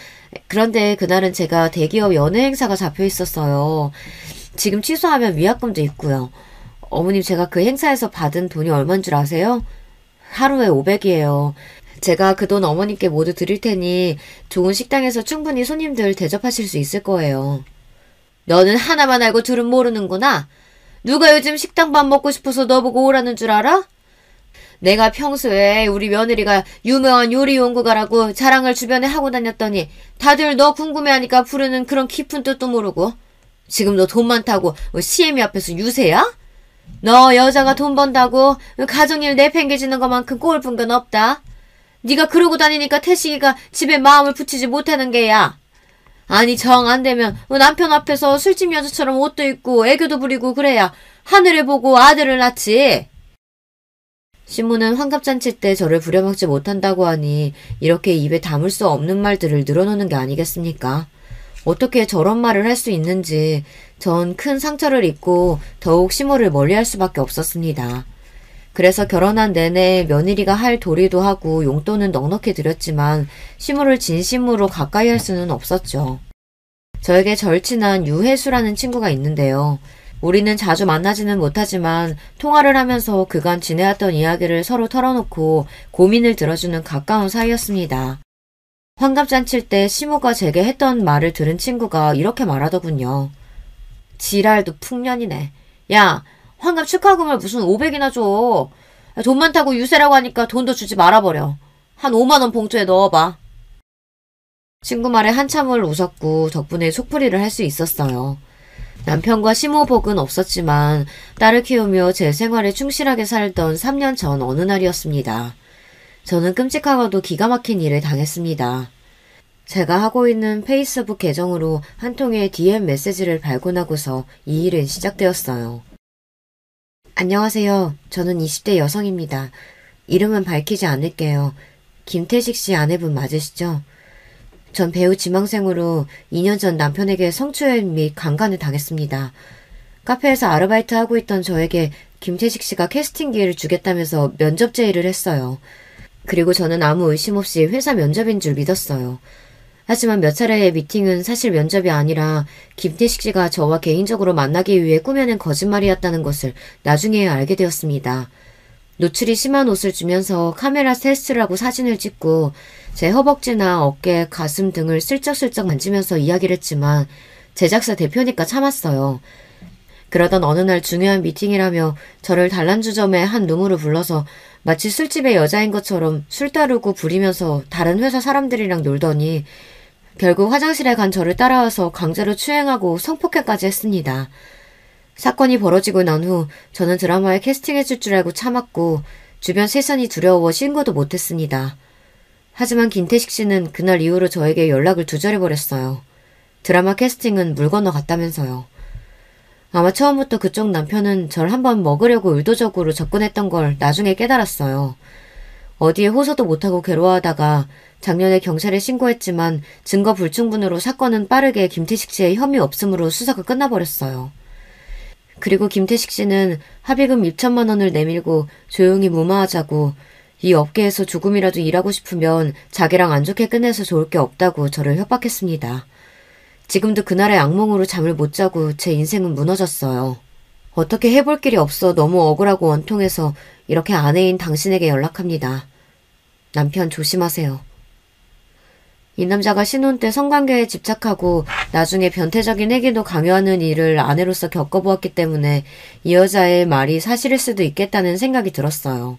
그런데 그날은 제가 대기업 연회 행사가 잡혀 있었어요. 지금 취소하면 위약금도 있고요. 어머님, 제가 그 행사에서 받은 돈이 얼만 줄 아세요? 하루에 500이에요. 제가 그 돈 어머님께 모두 드릴 테니 좋은 식당에서 충분히 손님들 대접하실 수 있을 거예요. 너는 하나만 알고 둘은 모르는구나. 누가 요즘 식당 밥 먹고 싶어서 너보고 오라는 줄 알아? 내가 평소에 우리 며느리가 유명한 요리 연구가라고 자랑을 주변에 하고 다녔더니 다들 너 궁금해하니까 부르는 그런 깊은 뜻도 모르고 지금 너 돈 많다고 CM이 앞에서 유세야? 너 여자가 돈 번다고 가정일 내팽개치는 것만큼 꼴 본 건 없다. 네가 그러고 다니니까 태식이가 집에 마음을 붙이지 못하는 게야. 아니, 정 안 되면 남편 앞에서 술집 여자처럼 옷도 입고 애교도 부리고 그래야 하늘을 보고 아들을 낳지. 시모는 환갑잔치 때 저를 부려먹지 못한다고 하니 이렇게 입에 담을 수 없는 말들을 늘어놓는 게 아니겠습니까? 어떻게 저런 말을 할 수 있는지 전 큰 상처를 입고 더욱 시모를 멀리할 수밖에 없었습니다. 그래서 결혼한 내내 며느리가 할 도리도 하고 용돈은 넉넉히 드렸지만 시모를 진심으로 가까이 할 수는 없었죠. 저에게 절친한 유혜수라는 친구가 있는데요. 우리는 자주 만나지는 못하지만 통화를 하면서 그간 지내왔던 이야기를 서로 털어놓고 고민을 들어주는 가까운 사이였습니다. 환갑잔칠 때 시모가 제게 했던 말을 들은 친구가 이렇게 말하더군요. 지랄도 풍년이네. 야, 환갑 축하금을 무슨 500이나 줘. 돈 많다고 유세라고 하니까 돈도 주지 말아버려. 한 5만원 봉투에 넣어봐. 친구 말에 한참을 웃었고 덕분에 속풀이를 할 수 있었어요. 남편과 시모복은 없었지만 딸을 키우며 제 생활에 충실하게 살던 3년 전 어느 날이었습니다. 저는 끔찍하고도 기가 막힌 일을 당했습니다. 제가 하고 있는 페이스북 계정으로 한 통의 DM 메시지를 발견하고서 이 일은 시작되었어요. 안녕하세요. 저는 20대 여성입니다. 이름은 밝히지 않을게요. 김태식 씨 아내분 맞으시죠? 전 배우 지망생으로 2년 전 남편에게 성추행 및 강간을 당했습니다. 카페에서 아르바이트 하고 있던 저에게 김태식 씨가 캐스팅 기회를 주겠다면서 면접 제의를 했어요. 그리고 저는 아무 의심 없이 회사 면접인 줄 믿었어요. 하지만 몇 차례의 미팅은 사실 면접이 아니라 김태식 씨가 저와 개인적으로 만나기 위해 꾸며낸 거짓말이었다는 것을 나중에야 알게 되었습니다. 노출이 심한 옷을 주면서 카메라 테스트를 하고 사진을 찍고 제 허벅지나 어깨, 가슴 등을 슬쩍슬쩍 만지면서 이야기를 했지만 제작사 대표니까 참았어요. 그러던 어느 날 중요한 미팅이라며 저를 단란주점의 한 룸으로 불러서 마치 술집의 여자인 것처럼 술 따르고 부리면서 다른 회사 사람들이랑 놀더니 결국 화장실에 간 저를 따라와서 강제로 추행하고 성폭행까지 했습니다. 사건이 벌어지고 난 후 저는 드라마에 캐스팅해줄 줄 알고 참았고 주변 시선이 두려워 신고도 못했습니다. 하지만 김태식 씨는 그날 이후로 저에게 연락을 두절해버렸어요. 드라마 캐스팅은 물 건너갔다면서요. 아마 처음부터 그쪽 남편은 절 한번 먹으려고 의도적으로 접근했던 걸 나중에 깨달았어요. 어디에 호소도 못하고 괴로워하다가 작년에 경찰에 신고했지만 증거 불충분으로 사건은 빠르게 김태식 씨의 혐의 없음으로 수사가 끝나버렸어요. 그리고 김태식 씨는 합의금 2천만 원을 내밀고 조용히 무마하자고 이 업계에서 조금이라도 일하고 싶으면 자기랑 안 좋게 끝내서 좋을 게 없다고 저를 협박했습니다. 지금도 그날의 악몽으로 잠을 못 자고 제 인생은 무너졌어요. 어떻게 해볼 길이 없어 너무 억울하고 원통해서 이렇게 아내인 당신에게 연락합니다. 남편 조심하세요. 이 남자가 신혼 때 성관계에 집착하고 나중에 변태적인 행위도 강요하는 일을 아내로서 겪어보았기 때문에 이 여자의 말이 사실일 수도 있겠다는 생각이 들었어요.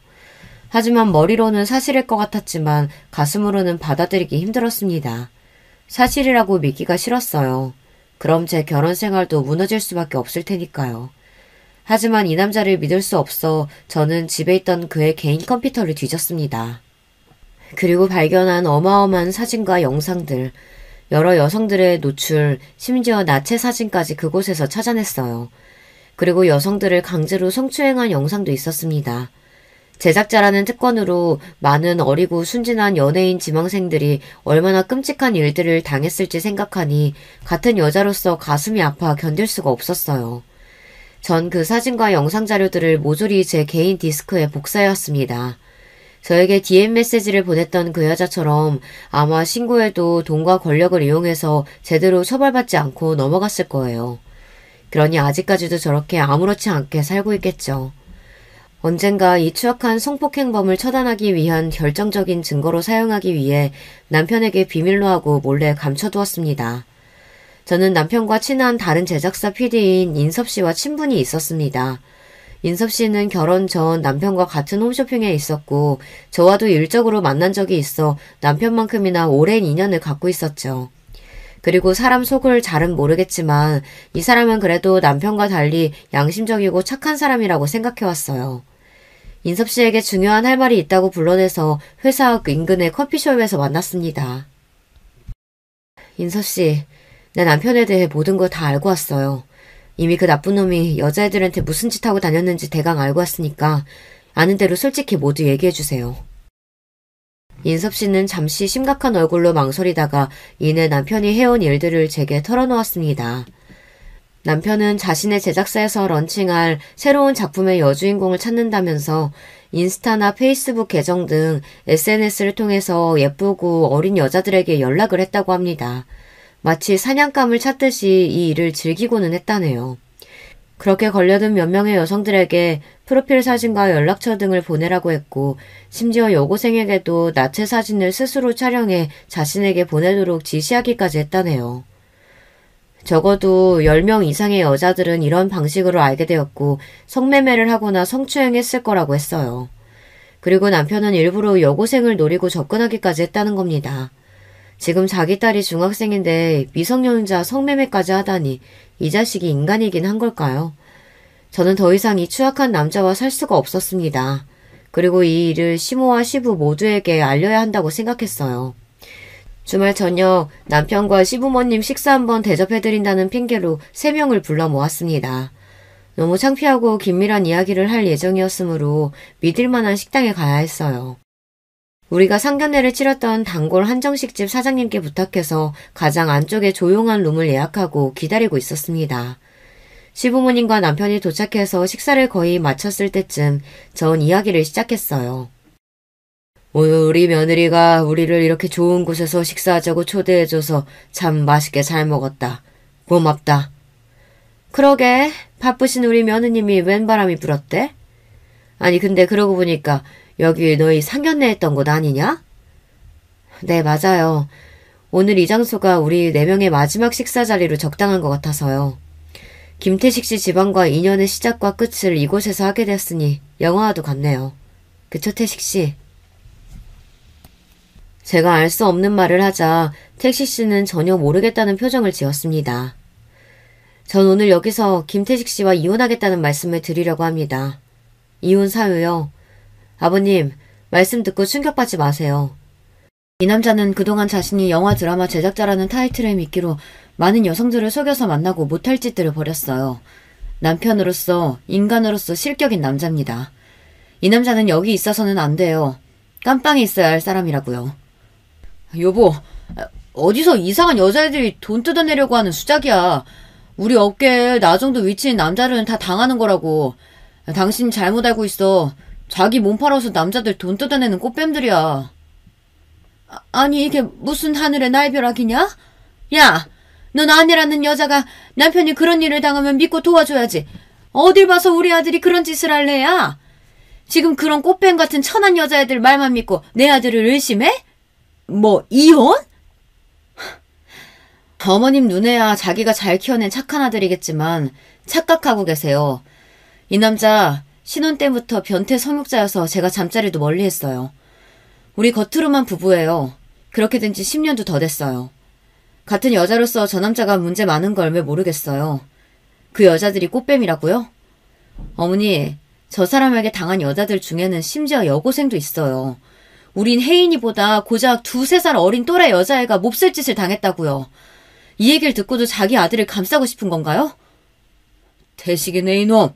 하지만 머리로는 사실일 것 같았지만 가슴으로는 받아들이기 힘들었습니다. 사실이라고 믿기가 싫었어요. 그럼 제 결혼 생활도 무너질 수밖에 없을 테니까요. 하지만 이 남자를 믿을 수 없어 저는 집에 있던 그의 개인 컴퓨터를 뒤졌습니다. 그리고 발견한 어마어마한 사진과 영상들, 여러 여성들의 노출, 심지어 나체 사진까지 그곳에서 찾아냈어요. 그리고 여성들을 강제로 성추행한 영상도 있었습니다. 제작자라는 특권으로 많은 어리고 순진한 연예인 지망생들이 얼마나 끔찍한 일들을 당했을지 생각하니 같은 여자로서 가슴이 아파 견딜 수가 없었어요. 전 그 사진과 영상 자료들을 모조리 제 개인 디스크에 복사해왔습니다. 저에게 DM 메시지를 보냈던 그 여자처럼 아마 신고해도 돈과 권력을 이용해서 제대로 처벌받지 않고 넘어갔을 거예요. 그러니 아직까지도 저렇게 아무렇지 않게 살고 있겠죠. 언젠가 이 추악한 성폭행범을 처단하기 위한 결정적인 증거로 사용하기 위해 남편에게 비밀로 하고 몰래 감춰두었습니다. 저는 남편과 친한 다른 제작사 PD인 인섭 씨와 친분이 있었습니다. 인섭 씨는 결혼 전 남편과 같은 홈쇼핑에 있었고 저와도 일적으로 만난 적이 있어 남편만큼이나 오랜 인연을 갖고 있었죠. 그리고 사람 속을 잘은 모르겠지만 이 사람은 그래도 남편과 달리 양심적이고 착한 사람이라고 생각해왔어요. 인섭 씨에게 중요한 할 말이 있다고 불러내서 회사 앞 인근의 커피숍에서 만났습니다. 인섭 씨, 내 남편에 대해 모든 걸 다 알고 왔어요. 이미 그 나쁜 놈이 여자애들한테 무슨 짓 하고 다녔는지 대강 알고 왔으니까 아는 대로 솔직히 모두 얘기해주세요. 인섭 씨는 잠시 심각한 얼굴로 망설이다가 이내 남편이 해온 일들을 제게 털어놓았습니다. 남편은 자신의 제작사에서 런칭할 새로운 작품의 여주인공을 찾는다면서 인스타나 페이스북 계정 등 SNS를 통해서 예쁘고 어린 여자들에게 연락을 했다고 합니다. 마치 사냥감을 찾듯이 이 일을 즐기고는 했다네요. 그렇게 걸려든 몇 명의 여성들에게 프로필 사진과 연락처 등을 보내라고 했고 심지어 여고생에게도 나체 사진을 스스로 촬영해 자신에게 보내도록 지시하기까지 했다네요. 적어도 10명 이상의 여자들은 이런 방식으로 알게 되었고 성매매를 하거나 성추행했을 거라고 했어요. 그리고 남편은 일부러 여고생을 노리고 접근하기까지 했다는 겁니다. 지금 자기 딸이 중학생인데 미성년자 성매매까지 하다니 이 자식이 인간이긴 한 걸까요? 저는 더 이상 이 추악한 남자와 살 수가 없었습니다. 그리고 이 일을 시모와 시부 모두에게 알려야 한다고 생각했어요. 주말 저녁 남편과 시부모님 식사 한번 대접해드린다는 핑계로 3명을 불러 모았습니다. 너무 창피하고 긴밀한 이야기를 할 예정이었으므로 믿을 만한 식당에 가야 했어요. 우리가 상견례를 치렀던 단골 한정식집 사장님께 부탁해서 가장 안쪽에 조용한 룸을 예약하고 기다리고 있었습니다. 시부모님과 남편이 도착해서 식사를 거의 마쳤을 때쯤 전 이야기를 시작했어요. 우리 며느리가 우리를 이렇게 좋은 곳에서 식사하자고 초대해줘서 참 맛있게 잘 먹었다. 고맙다. 그러게, 바쁘신 우리 며느님이 웬 바람이 불었대? 아니, 근데 그러고 보니까 여기 너희 상견례 했던 곳 아니냐? 네, 맞아요. 오늘 이 장소가 우리 4명의 마지막 식사 자리로 적당한 것 같아서요. 김태식 씨 집안과 인연의 시작과 끝을 이곳에서 하게 되었으니 영화와도 같네요. 그쵸, 태식 씨? 제가 알 수 없는 말을 하자 택시 씨는 전혀 모르겠다는 표정을 지었습니다. 전 오늘 여기서 김태식 씨와 이혼하겠다는 말씀을 드리려고 합니다. 이혼 사유요. 아버님, 말씀 듣고 충격받지 마세요. 이 남자는 그동안 자신이 영화 드라마 제작자라는 타이틀을 미끼로 많은 여성들을 속여서 만나고 못할 짓들을 벌였어요. 남편으로서, 인간으로서 실격인 남자입니다. 이 남자는 여기 있어서는 안 돼요. 깜빵에 있어야 할 사람이라고요. 여보, 어디서 이상한 여자애들이 돈 뜯어내려고 하는 수작이야. 우리 업계에 나 정도 위치인 남자들은 다 당하는 거라고. 당신 잘못 알고 있어. 자기 몸 팔아서 남자들 돈 뜯어내는 꽃뱀들이야. 아니 이게 무슨 하늘의 날벼락이냐? 야, 넌 아내라는 여자가 남편이 그런 일을 당하면 믿고 도와줘야지. 어딜 봐서 우리 아들이 그런 짓을 할래야? 지금 그런 꽃뱀 같은 천한 여자애들 말만 믿고 내 아들을 의심해? 뭐 이혼? 어머님 눈에야 자기가 잘 키워낸 착한 아들이겠지만 착각하고 계세요. 이 남자 신혼 때부터 변태 성욕자여서 제가 잠자리도 멀리했어요. 우리 겉으로만 부부예요. 그렇게 된 지 10년도 더 됐어요. 같은 여자로서 저 남자가 문제 많은 걸 왜 모르겠어요. 그 여자들이 꽃뱀이라고요? 어머니, 저 사람에게 당한 여자들 중에는 심지어 여고생도 있어요. 우린 혜인이보다 고작 2~3살 어린 또래 여자애가 몹쓸 짓을 당했다고요. 이 얘기를 듣고도 자기 아들을 감싸고 싶은 건가요? 대식이네 이놈.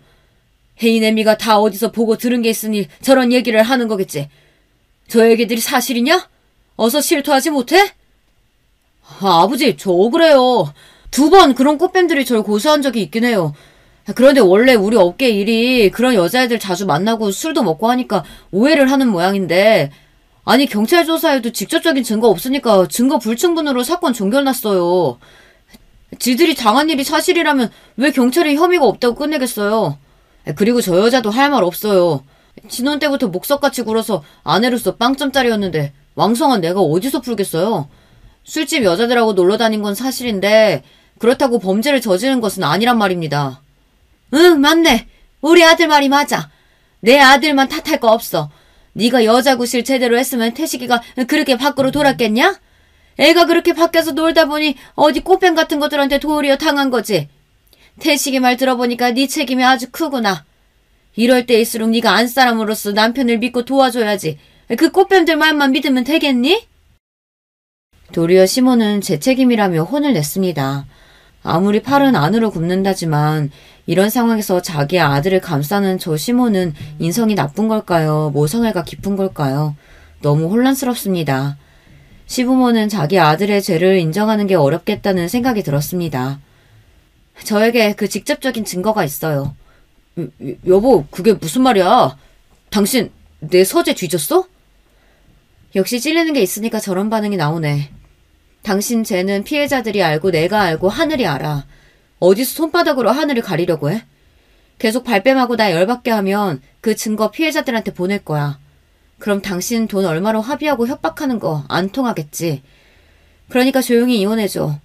혜인 애미가 다 어디서 보고 들은 게 있으니 저런 얘기를 하는 거겠지. 저 얘기들이 사실이냐? 어서 실토하지 못해? 아버지, 저 억울해요. 2번 그런 꽃뱀들이 저를 고소한 적이 있긴 해요. 그런데 원래 우리 업계 일이 그런 여자애들 자주 만나고 술도 먹고 하니까 오해를 하는 모양인데, 아니 경찰 조사에도 직접적인 증거 없으니까 증거 불충분으로 사건 종결났어요. 지들이 당한 일이 사실이라면 왜 경찰이 혐의가 없다고 끝내겠어요. 그리고 저 여자도 할 말 없어요. 신혼 때부터 목석같이 굴어서 아내로서 빵점짜리였는데 왕성한 내가 어디서 풀겠어요. 술집 여자들하고 놀러다닌 건 사실인데 그렇다고 범죄를 저지른 것은 아니란 말입니다. 응, 맞네. 우리 아들 말이 맞아. 내 아들만 탓할 거 없어. 네가 여자 구실 제대로 했으면 태식이가 그렇게 밖으로 돌았겠냐? 애가 그렇게 밖에서 놀다 보니 어디 꽃뱀 같은 것들한테 도리어 당한 거지. 태식이 말 들어보니까 네 책임이 아주 크구나. 이럴 때일수록 네가 안사람으로서 남편을 믿고 도와줘야지. 그 꽃뱀들 말만 믿으면 되겠니? 도리어 시몬은 제 책임이라며 혼을 냈습니다. 아무리 팔은 안으로 굽는다지만 이런 상황에서 자기 아들을 감싸는 저 시몬은 인성이 나쁜 걸까요? 모성애가 깊은 걸까요? 너무 혼란스럽습니다. 시부모는 자기 아들의 죄를 인정하는 게 어렵겠다는 생각이 들었습니다. 저에게 그 직접적인 증거가 있어요. 여보, 그게 무슨 말이야? 당신 내 서재 뒤졌어? 역시 찔리는 게 있으니까 저런 반응이 나오네. 당신 죄는 피해자들이 알고 내가 알고 하늘이 알아. 어디서 손바닥으로 하늘을 가리려고 해? 계속 발뺌하고 나 열받게 하면 그 증거 피해자들한테 보낼 거야. 그럼 당신 돈 얼마로 합의하고 협박하는 거 안 통하겠지. 그러니까 조용히 이혼해줘.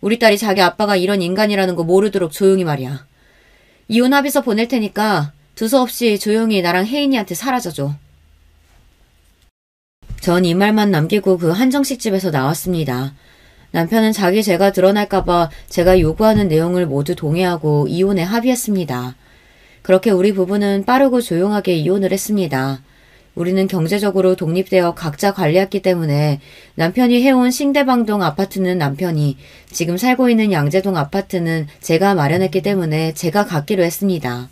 우리 딸이 자기 아빠가 이런 인간이라는 거 모르도록 조용히 말이야. 이혼 합의서 보낼 테니까 두서없이 조용히 나랑 혜인이한테 사라져줘. 전 이 말만 남기고 그 한정식 집에서 나왔습니다. 남편은 자기 죄가 드러날까봐 제가 요구하는 내용을 모두 동의하고 이혼에 합의했습니다. 그렇게 우리 부부는 빠르고 조용하게 이혼을 했습니다. 우리는 경제적으로 독립되어 각자 관리했기 때문에 남편이 해온 신대방동 아파트는 남편이, 지금 살고 있는 양재동 아파트는 제가 마련했기 때문에 제가 갖기로 했습니다.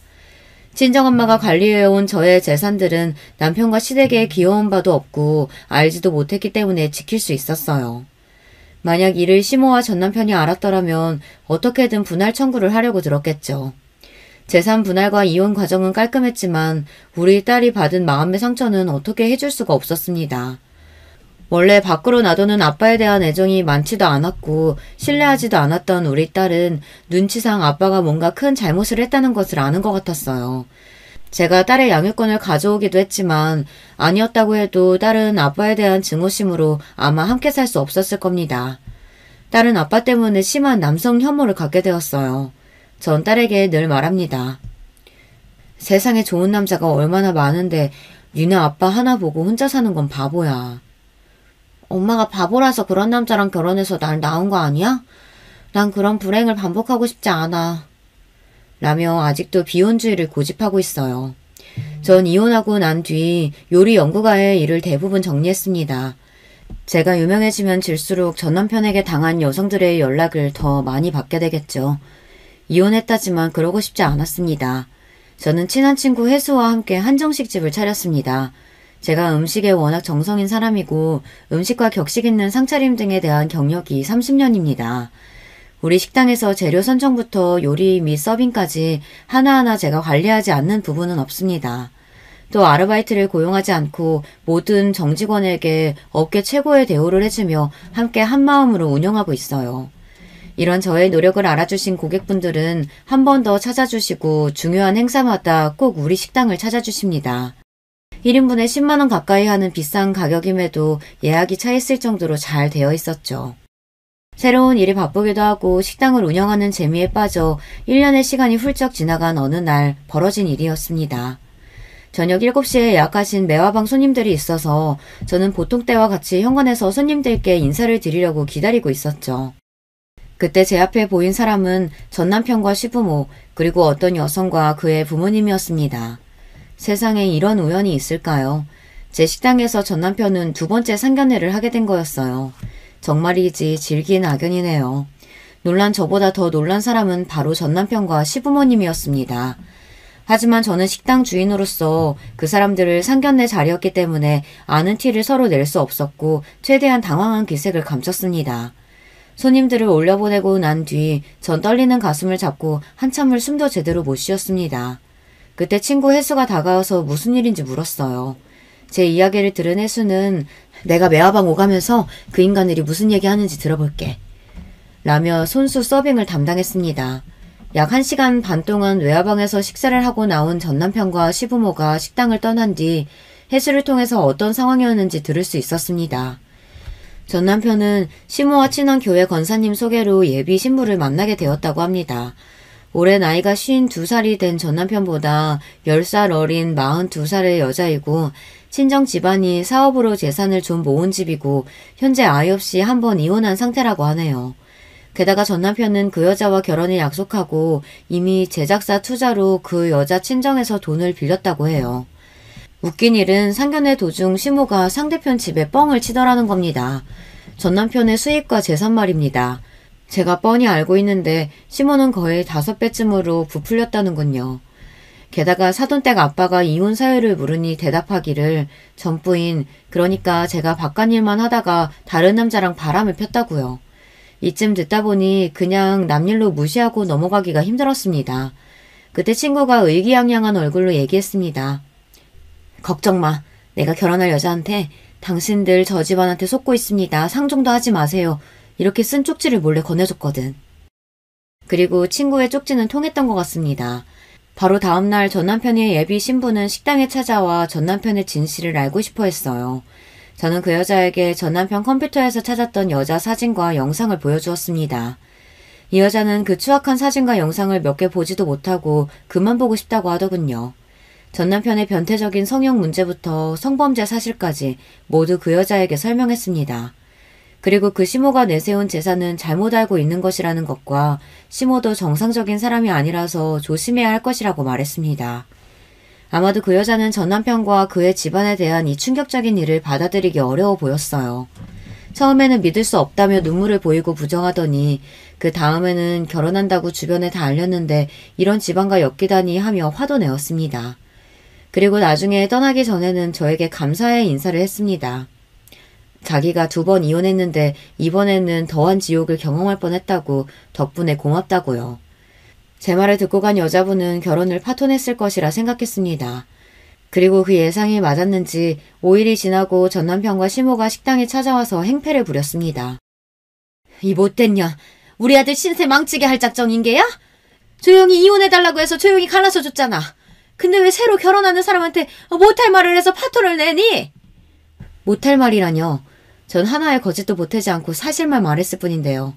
친정엄마가 관리해온 저의 재산들은 남편과 시댁에 귀여운 바도 없고 알지도 못했기 때문에 지킬 수 있었어요. 만약 이를 시모와 전남편이 알았더라면 어떻게든 분할 청구를 하려고 들었겠죠. 재산 분할과 이혼 과정은 깔끔했지만 우리 딸이 받은 마음의 상처는 어떻게 해줄 수가 없었습니다. 원래 밖으로 놔두는 아빠에 대한 애정이 많지도 않았고 신뢰하지도 않았던 우리 딸은 눈치상 아빠가 뭔가 큰 잘못을 했다는 것을 아는 것 같았어요. 제가 딸의 양육권을 가져오기도 했지만 아니었다고 해도 딸은 아빠에 대한 증오심으로 아마 함께 살 수 없었을 겁니다. 딸은 아빠 때문에 심한 남성 혐오를 갖게 되었어요. 전 딸에게 늘 말합니다. 세상에 좋은 남자가 얼마나 많은데 니네 아빠 하나 보고 혼자 사는 건 바보야. 엄마가 바보라서 그런 남자랑 결혼해서 날 낳은 거 아니야? 난 그런 불행을 반복하고 싶지 않아. 라며 아직도 비혼주의를 고집하고 있어요. 전 이혼하고 난 뒤 요리 연구가의 일을 대부분 정리했습니다. 제가 유명해지면 질수록 전 남편에게 당한 여성들의 연락을 더 많이 받게 되겠죠. 이혼했다지만 그러고 싶지 않았습니다. 저는 친한 친구 혜수와 함께 한정식집을 차렸습니다. 제가 음식에 워낙 정성인 사람이고 음식과 격식 있는 상차림 등에 대한 경력이 30년입니다. 우리 식당에서 재료 선정부터 요리 및 서빙까지 하나하나 제가 관리하지 않는 부분은 없습니다. 또 아르바이트를 고용하지 않고 모든 정직원에게 업계 최고의 대우를 해주며 함께 한마음으로 운영하고 있어요. 이런 저의 노력을 알아주신 고객분들은 한 번 더 찾아주시고 중요한 행사마다 꼭 우리 식당을 찾아주십니다. 1인분에 10만원 가까이 하는 비싼 가격임에도 예약이 차 있을 정도로 잘 되어 있었죠. 새로운 일이 바쁘기도 하고 식당을 운영하는 재미에 빠져 1년의 시간이 훌쩍 지나간 어느 날 벌어진 일이었습니다. 저녁 7시에 예약하신 매화방 손님들이 있어서 저는 보통 때와 같이 현관에서 손님들께 인사를 드리려고 기다리고 있었죠. 그때 제 앞에 보인 사람은 전 남편과 시부모 그리고 어떤 여성과 그의 부모님이었습니다. 세상에 이런 우연이 있을까요? 제 식당에서 전 남편은 2번째 상견례를 하게 된 거였어요. 정말이지 질긴 악연이네요. 놀란 저보다 더 놀란 사람은 바로 전 남편과 시부모님이었습니다. 하지만 저는 식당 주인으로서 그 사람들을 상견례 자리였기 때문에 아는 티를 서로 낼 수 없었고 최대한 당황한 기색을 감췄습니다. 손님들을 올려보내고 난 뒤 전 떨리는 가슴을 잡고 한참을 숨도 제대로 못 쉬었습니다. 그때 친구 혜수가 다가와서 무슨 일인지 물었어요. 제 이야기를 들은 혜수는 내가 매화방 오가면서 그 인간들이 무슨 얘기하는지 들어볼게. 라며 손수 서빙을 담당했습니다. 약 1시간 반 동안 외화방에서 식사를 하고 나온 전 남편과 시부모가 식당을 떠난 뒤 혜수를 통해서 어떤 상황이었는지 들을 수 있었습니다. 전 남편은 시모와 친한 교회 권사님 소개로 예비 신부를 만나게 되었다고 합니다. 올해 나이가 52살이 된 전 남편보다 10살 어린 42살의 여자이고 친정 집안이 사업으로 재산을 좀 모은 집이고 현재 아이 없이 한 번 이혼한 상태라고 하네요. 게다가 전 남편은 그 여자와 결혼을 약속하고 이미 제작사 투자로 그 여자 친정에서 돈을 빌렸다고 해요. 웃긴 일은 상견례 도중 시모가 상대편 집에 뻥을 치더라는 겁니다. 전 남편의 수입과 재산 말입니다. 제가 뻔히 알고 있는데 시모는 거의 5배쯤으로 부풀렸다는군요. 게다가 사돈댁 아빠가 이혼 사유를 물으니 대답하기를 전부인 그러니까 제가 바깥일만 하다가 다른 남자랑 바람을 폈다고요. 이쯤 듣다 보니 그냥 남일로 무시하고 넘어가기가 힘들었습니다. 그때 친구가 의기양양한 얼굴로 얘기했습니다. 걱정 마. 내가 결혼할 여자한테 당신들 저 집안한테 속고 있습니다. 상종도 하지 마세요. 이렇게 쓴 쪽지를 몰래 건네줬거든. 그리고 친구의 쪽지는 통했던 것 같습니다. 바로 다음날 전 남편의 예비 신부는 식당에 찾아와 전 남편의 진실을 알고 싶어 했어요. 저는 그 여자에게 전 남편 컴퓨터에서 찾았던 여자 사진과 영상을 보여주었습니다. 이 여자는 그 추악한 사진과 영상을 몇 개 보지도 못하고 그만 보고 싶다고 하더군요. 전 남편의 변태적인 성형 문제부터 성범죄 사실까지 모두 그 여자에게 설명했습니다. 그리고 그 시모가 내세운 재산은 잘못 알고 있는 것이라는 것과 시모도 정상적인 사람이 아니라서 조심해야 할 것이라고 말했습니다. 아마도 그 여자는 전 남편과 그의 집안에 대한 이 충격적인 일을 받아들이기 어려워 보였어요. 처음에는 믿을 수 없다며 눈물을 보이고 부정하더니 그 다음에는 결혼한다고 주변에 다 알렸는데 이런 집안과 엮이다니 하며 화도 내었습니다. 그리고 나중에 떠나기 전에는 저에게 감사의 인사를 했습니다. 자기가 2번 이혼했는데 이번에는 더한 지옥을 경험할 뻔했다고 덕분에 고맙다고요. 제 말을 듣고 간 여자분은 결혼을 파토냈을 것이라 생각했습니다. 그리고 그 예상이 맞았는지 5일이 지나고 전 남편과 시모가 식당에 찾아와서 행패를 부렸습니다. 이 못된 년, 우리 아들 신세 망치게 할 작정인 게야? 조용히 이혼해달라고 해서 조용히 갈라서 줬잖아. 근데 왜 새로 결혼하는 사람한테 못할 말을 해서 파토를 내니? 못할 말이라뇨. 전 하나의 거짓도 보태지 않고 사실만 말했을 뿐인데요.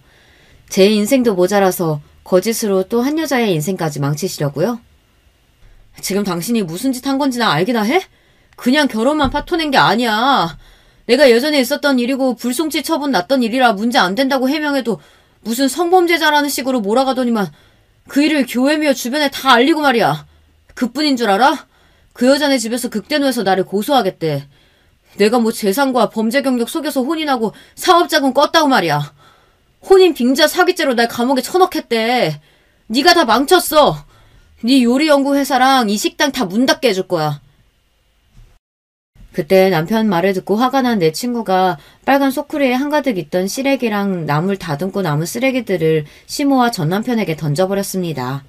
제 인생도 모자라서 거짓으로 또 한 여자의 인생까지 망치시려고요? 지금 당신이 무슨 짓 한 건지 나 알기나 해? 그냥 결혼만 파토낸 게 아니야. 내가 예전에 있었던 일이고 불송치 처분 났던 일이라 문제 안 된다고 해명해도 무슨 성범죄자라는 식으로 몰아가더니만 그 일을 교회며 주변에 다 알리고 말이야. 그뿐인 줄 알아? 그 여자네 집에서 극대노해서 나를 고소하겠대. 내가 뭐 재산과 범죄 경력 속여서 혼인하고 사업자금 껐다고 말이야. 혼인 빙자 사기죄로 날 감옥에 쳐넣겠대. 네가 다 망쳤어. 네 요리 연구 회사랑 이 식당 다 문 닫게 해줄 거야. 그때 남편 말을 듣고 화가 난 내 친구가 빨간 소쿠리에 한가득 있던 시래기랑 나물 다듬고 남은 쓰레기들을 시모와 전 남편에게 던져버렸습니다.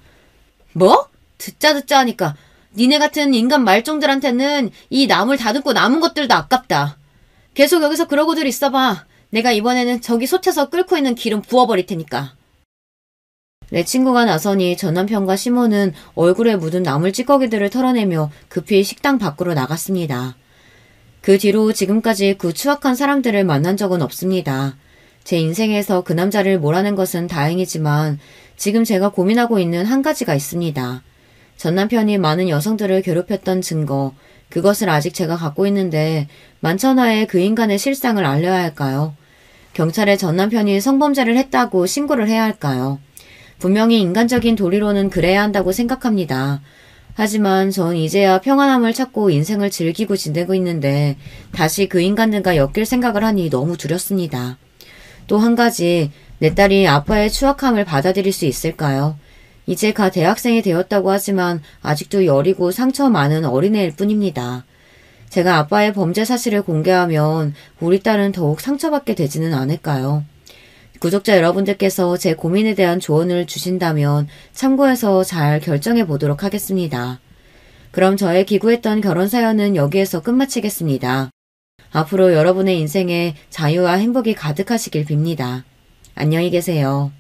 뭐? 듣자 하니까 니네 같은 인간 말종들한테는 이 나물 다듬고 남은 것들도 아깝다. 계속 여기서 그러고들 있어봐. 내가 이번에는 저기 솥에서 끓고 있는 기름 부어버릴 테니까. 내 친구가 나서니 전 남편과 시모는 얼굴에 묻은 나물 찌꺼기들을 털어내며 급히 식당 밖으로 나갔습니다. 그 뒤로 지금까지 그 추악한 사람들을 만난 적은 없습니다. 제 인생에서 그 남자를 몰아낸 것은 다행이지만 지금 제가 고민하고 있는 한 가지가 있습니다. 전 남편이 많은 여성들을 괴롭혔던 증거, 그것을 아직 제가 갖고 있는데 만천하에 그 인간의 실상을 알려야 할까요? 경찰에 전 남편이 성범죄를 했다고 신고를 해야 할까요? 분명히 인간적인 도리로는 그래야 한다고 생각합니다. 하지만 전 이제야 평안함을 찾고 인생을 즐기고 지내고 있는데 다시 그 인간들과 엮일 생각을 하니 너무 두렵습니다. 또 한 가지, 내 딸이 아빠의 추악함을 받아들일 수 있을까요? 이제 가 대학생이 되었다고 하지만 아직도 여리고 상처 많은 어린애일 뿐입니다. 제가 아빠의 범죄 사실을 공개하면 우리 딸은 더욱 상처받게 되지는 않을까요? 구독자 여러분들께서 제 고민에 대한 조언을 주신다면 참고해서 잘 결정해 보도록 하겠습니다. 그럼 저의 기구했던 결혼 사연은 여기에서 끝마치겠습니다. 앞으로 여러분의 인생에 자유와 행복이 가득하시길 빕니다. 안녕히 계세요.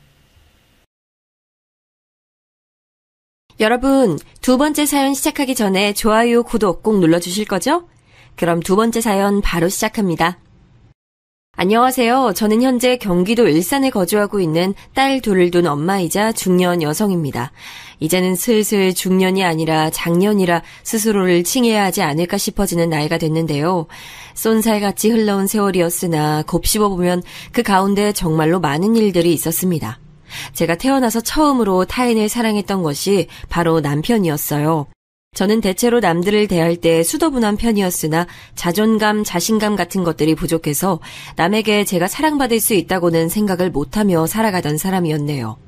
여러분, 두 번째 사연 시작하기 전에 좋아요, 구독 꼭 눌러주실 거죠? 그럼 두 번째 사연 바로 시작합니다. 안녕하세요. 저는 현재 경기도 일산에 거주하고 있는 딸 둘을 둔 엄마이자 중년 여성입니다. 이제는 슬슬 중년이 아니라 장년이라 스스로를 칭해야 하지 않을까 싶어지는 나이가 됐는데요. 쏜살같이 흘러온 세월이었으나 곱씹어보면 그 가운데 정말로 많은 일들이 있었습니다. 제가 태어나서 처음으로 타인을 사랑했던 것이 바로 남편이었어요. 저는 대체로 남들을 대할 때 수더분한 편이었으나 자존감, 자신감 같은 것들이 부족해서 남에게 제가 사랑받을 수 있다고는 생각을 못하며 살아가던 사람이었네요.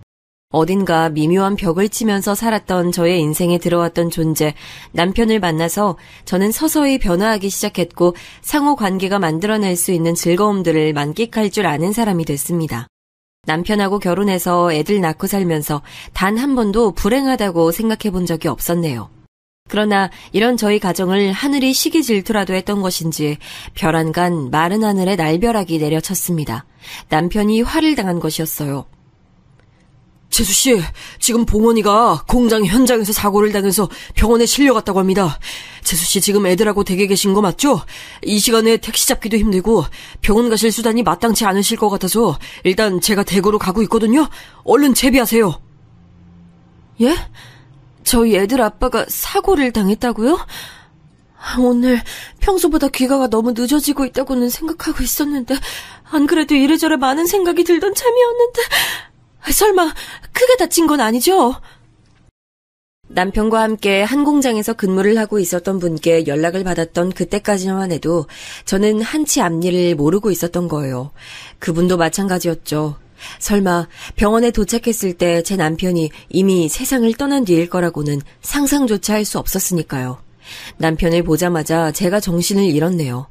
어딘가 미묘한 벽을 치면서 살았던 저의 인생에 들어왔던 존재, 남편을 만나서 저는 서서히 변화하기 시작했고 상호 관계가 만들어낼 수 있는 즐거움들을 만끽할 줄 아는 사람이 됐습니다. 남편하고 결혼해서 애들 낳고 살면서 단 한 번도 불행하다고 생각해 본 적이 없었네요. 그러나 이런 저희 가정을 하늘이 시기 질투라도 했던 것인지 별안간 마른 하늘에 날벼락이 내려쳤습니다. 남편이 화를 당한 것이었어요. 재수씨, 지금 봉원이가 공장 현장에서 사고를 당해서 병원에 실려갔다고 합니다. 재수씨 지금 애들하고 댁에 계신 거 맞죠? 이 시간에 택시 잡기도 힘들고 병원 가실 수단이 마땅치 않으실 것 같아서 일단 제가 댁으로 가고 있거든요. 얼른 채비하세요. 예? 저희 애들 아빠가 사고를 당했다고요? 오늘 평소보다 귀가가 너무 늦어지고 있다고는 생각하고 있었는데 안 그래도 이래저래 많은 생각이 들던 참이었는데 설마 크게 다친 건 아니죠? 남편과 함께 한 공장에서 근무를 하고 있었던 분께 연락을 받았던 그때까지만 해도 저는 한치 앞일을 모르고 있었던 거예요. 그분도 마찬가지였죠. 설마 병원에 도착했을 때 제 남편이 이미 세상을 떠난 뒤일 거라고는 상상조차 할 수 없었으니까요. 남편을 보자마자 제가 정신을 잃었네요.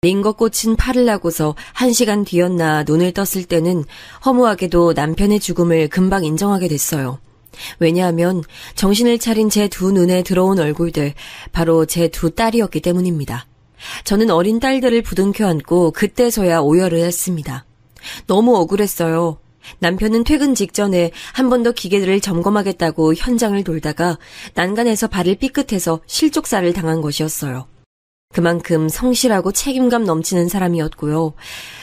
링거 꽂힌 팔을 하고서 1시간 뒤였나 눈을 떴을 때는 허무하게도 남편의 죽음을 금방 인정하게 됐어요. 왜냐하면 정신을 차린 제 두 눈에 들어온 얼굴들, 바로 제 두 딸이었기 때문입니다. 저는 어린 딸들을 부둥켜 안고 그때서야 오열을 했습니다. 너무 억울했어요. 남편은 퇴근 직전에 한 번 더 기계들을 점검하겠다고 현장을 돌다가 난간에서 발을 삐끗해서 실족사를 당한 것이었어요. 그만큼 성실하고 책임감 넘치는 사람이었고요.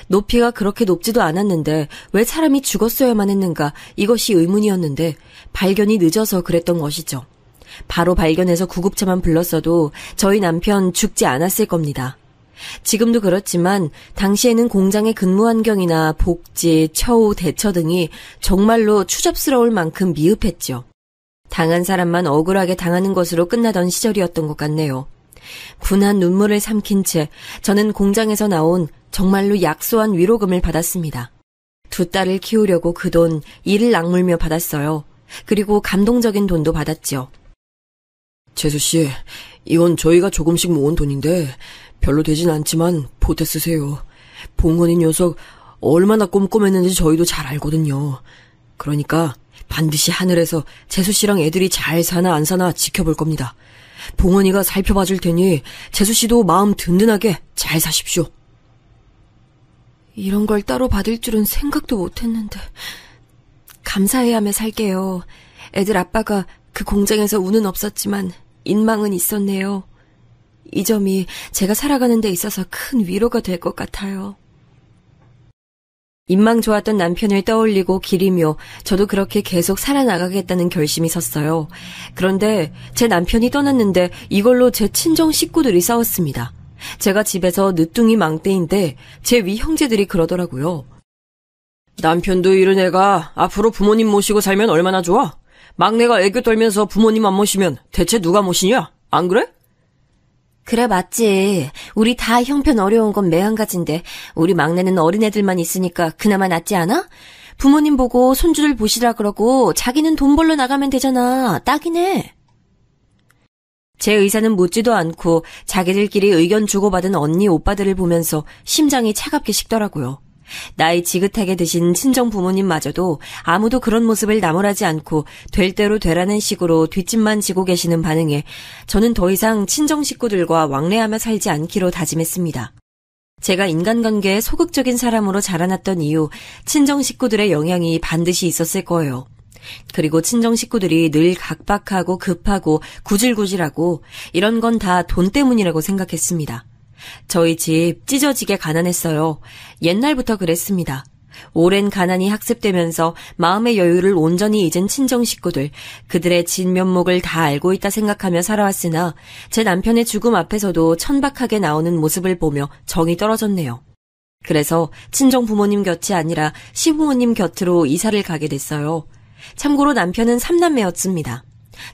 높이가 그렇게 높지도 않았는데 왜 사람이 죽었어야만 했는가, 이것이 의문이었는데 발견이 늦어서 그랬던 것이죠. 바로 발견해서 구급차만 불렀어도 저희 남편 죽지 않았을 겁니다. 지금도 그렇지만 당시에는 공장의 근무 환경이나 복지, 처우, 대처 등이 정말로 추접스러울 만큼 미흡했죠. 당한 사람만 억울하게 당하는 것으로 끝나던 시절이었던 것 같네요. 분한 눈물을 삼킨 채 저는 공장에서 나온 정말로 약소한 위로금을 받았습니다. 두 딸을 키우려고 그 돈 이를 악물며 받았어요. 그리고 감동적인 돈도 받았죠. 재수씨, 이건 저희가 조금씩 모은 돈인데 별로 되진 않지만 보태 쓰세요. 봉원이 녀석 얼마나 꼼꼼했는지 저희도 잘 알거든요. 그러니까 반드시 하늘에서 재수씨랑 애들이 잘 사나 안 사나 지켜볼 겁니다. 봉원이가 살펴봐 줄 테니 재수씨도 마음 든든하게 잘 사십시오. 이런 걸 따로 받을 줄은 생각도 못했는데. 감사해하며 살게요. 애들 아빠가 그 공장에서 운은 없었지만 인망은 있었네요. 이 점이 제가 살아가는 데 있어서 큰 위로가 될 것 같아요. 인망 좋았던 남편을 떠올리고 기리며 저도 그렇게 계속 살아나가겠다는 결심이 섰어요. 그런데 제 남편이 떠났는데 이걸로 제 친정 식구들이 싸웠습니다. 제가 집에서 늦둥이 망대인데 제 위 형제들이 그러더라고요. 남편도 이런 애가 앞으로 부모님 모시고 살면 얼마나 좋아? 막내가 애교 떨면서 부모님 안 모시면 대체 누가 모시냐? 안 그래? 그래, 맞지. 우리 다 형편 어려운 건 매한가지인데 우리 막내는 어린애들만 있으니까 그나마 낫지 않아? 부모님 보고 손주들 보시라 그러고 자기는 돈 벌러 나가면 되잖아. 딱이네. 제 의사는 묻지도 않고 자기들끼리 의견 주고받은 언니 오빠들을 보면서 심장이 차갑게 식더라고요. 나이 지긋하게 드신 친정 부모님마저도 아무도 그런 모습을 나무라지 않고 될 대로 되라는 식으로 뒷짐만 지고 계시는 반응에 저는 더 이상 친정 식구들과 왕래하며 살지 않기로 다짐했습니다. 제가 인간관계에 소극적인 사람으로 자라났던 이유, 친정 식구들의 영향이 반드시 있었을 거예요. 그리고 친정 식구들이 늘 각박하고 급하고 구질구질하고 이런 건 다 돈 때문이라고 생각했습니다. 저희 집 찢어지게 가난했어요. 옛날부터 그랬습니다. 오랜 가난이 학습되면서 마음의 여유를 온전히 잊은 친정 식구들, 그들의 진면목을 다 알고 있다 생각하며 살아왔으나 제 남편의 죽음 앞에서도 천박하게 나오는 모습을 보며 정이 떨어졌네요. 그래서 친정 부모님 곁이 아니라 시부모님 곁으로 이사를 가게 됐어요. 참고로 남편은 3남매였습니다.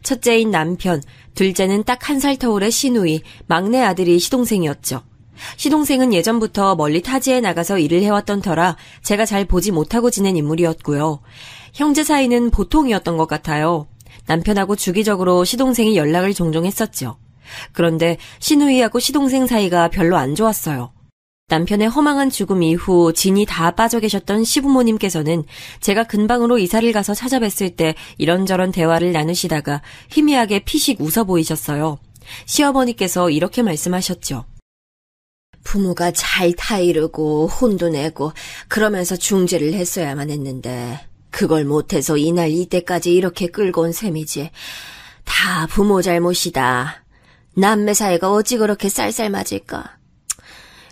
첫째인 남편, 둘째는 딱 1살 터울의 시누이, 막내 아들이 시동생이었죠. 시동생은 예전부터 멀리 타지에 나가서 일을 해왔던 터라 제가 잘 보지 못하고 지낸 인물이었고요. 형제 사이는 보통이었던 것 같아요. 남편하고 주기적으로 시동생이 연락을 종종 했었죠. 그런데 시누이하고 시동생 사이가 별로 안 좋았어요. 남편의 허망한 죽음 이후 진이 다 빠져 계셨던 시부모님께서는 제가 근방으로 이사를 가서 찾아뵀을 때 이런저런 대화를 나누시다가 희미하게 피식 웃어 보이셨어요. 시어머니께서 이렇게 말씀하셨죠. 부모가 잘 타이르고 혼도 내고 그러면서 중재를 했어야만 했는데 그걸 못해서 이날 이때까지 이렇게 끌고 온 셈이지. 다 부모 잘못이다. 남매 사이가 어찌 그렇게 쌀쌀 맞을까.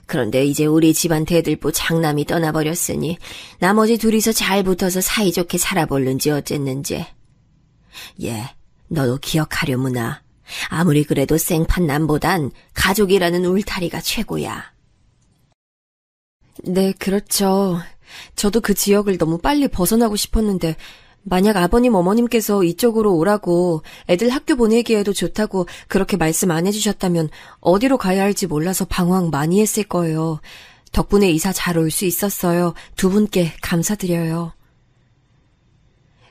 그런데 이제 우리 집안 대들보 장남이 떠나버렸으니 나머지 둘이서 잘 붙어서 사이좋게 살아볼는지 어쨌는지. 너도 기억하려무나. 아무리 그래도 생판 남보단 가족이라는 울타리가 최고야. 네, 그렇죠. 저도 그 지역을 너무 빨리 벗어나고 싶었는데 만약 아버님 어머님께서 이쪽으로 오라고 애들 학교 보내기에도 좋다고 그렇게 말씀 안 해주셨다면 어디로 가야 할지 몰라서 방황 많이 했을 거예요. 덕분에 이사 잘 올 수 있었어요. 두 분께 감사드려요.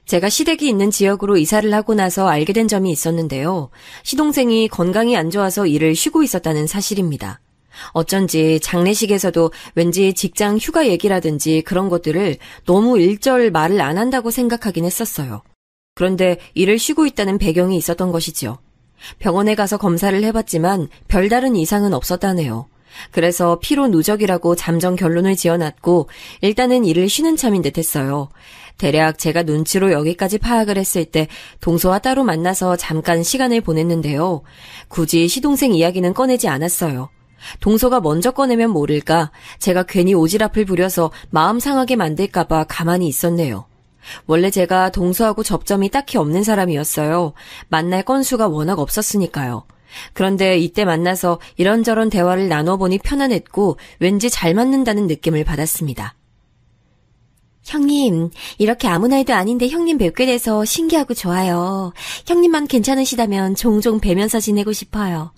제가 시댁이 있는 지역으로 이사를 하고 나서 알게 된 점이 있었는데요. 시동생이 건강이 안 좋아서 일을 쉬고 있었다는 사실입니다. 어쩐지 장례식에서도 왠지 직장 휴가 얘기라든지 그런 것들을 너무 일절 말을 안 한다고 생각하긴 했었어요. 그런데 일을 쉬고 있다는 배경이 있었던 것이지요. 병원에 가서 검사를 해봤지만 별다른 이상은 없었다네요. 그래서 피로 누적이라고 잠정 결론을 지어놨고 일단은 일을 쉬는 참인 듯 했어요. 대략 제가 눈치로 여기까지 파악을 했을 때 동서와 따로 만나서 잠깐 시간을 보냈는데요. 굳이 시동생 이야기는 꺼내지 않았어요. 동서가 먼저 꺼내면 모를까 제가 괜히 오지랖을 부려서 마음 상하게 만들까봐 가만히 있었네요. 원래 제가 동서하고 접점이 딱히 없는 사람이었어요. 만날 건수가 워낙 없었으니까요. 그런데 이때 만나서 이런저런 대화를 나눠보니 편안했고 왠지 잘 맞는다는 느낌을 받았습니다. 형님, 이렇게 아무 날도 아닌데 형님 뵙게 돼서 신기하고 좋아요. 형님만 괜찮으시다면 종종 뵈면서 지내고 싶어요.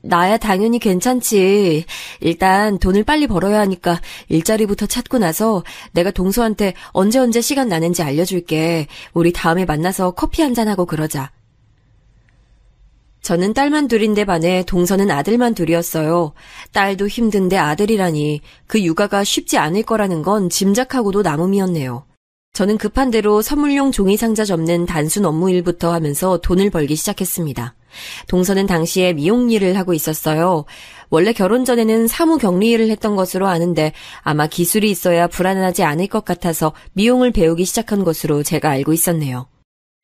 나야 당연히 괜찮지. 일단 돈을 빨리 벌어야 하니까 일자리부터 찾고 나서 내가 동서한테 언제 시간 나는지 알려줄게. 우리 다음에 만나서 커피 한잔하고 그러자. 저는 딸만 둘인데 반해 동서는 아들만 둘이었어요. 딸도 힘든데 아들이라니 그 육아가 쉽지 않을 거라는 건 짐작하고도 남음이었네요. 저는 급한 대로 선물용 종이상자 접는 단순 업무 일부터 하면서 돈을 벌기 시작했습니다. 동서는 당시에 미용 일을 하고 있었어요. 원래 결혼 전에는 사무 격리 일을 했던 것으로 아는데 아마 기술이 있어야 불안하지 않을 것 같아서 미용을 배우기 시작한 것으로 제가 알고 있었네요.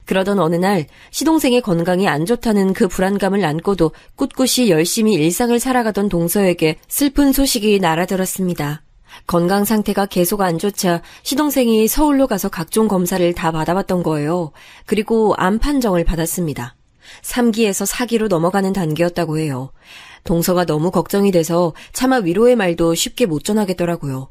그러던 어느 날 시동생의 건강이 안 좋다는 그 불안감을 안고도 꿋꿋이 열심히 일상을 살아가던 동서에게 슬픈 소식이 날아들었습니다. 건강 상태가 계속 안 좋자 시동생이 서울로 가서 각종 검사를 다 받아봤던 거예요. 그리고 암 판정을 받았습니다. 3기에서 4기로 넘어가는 단계였다고 해요. 동서가 너무 걱정이 돼서 차마 위로의 말도 쉽게 못 전하겠더라고요.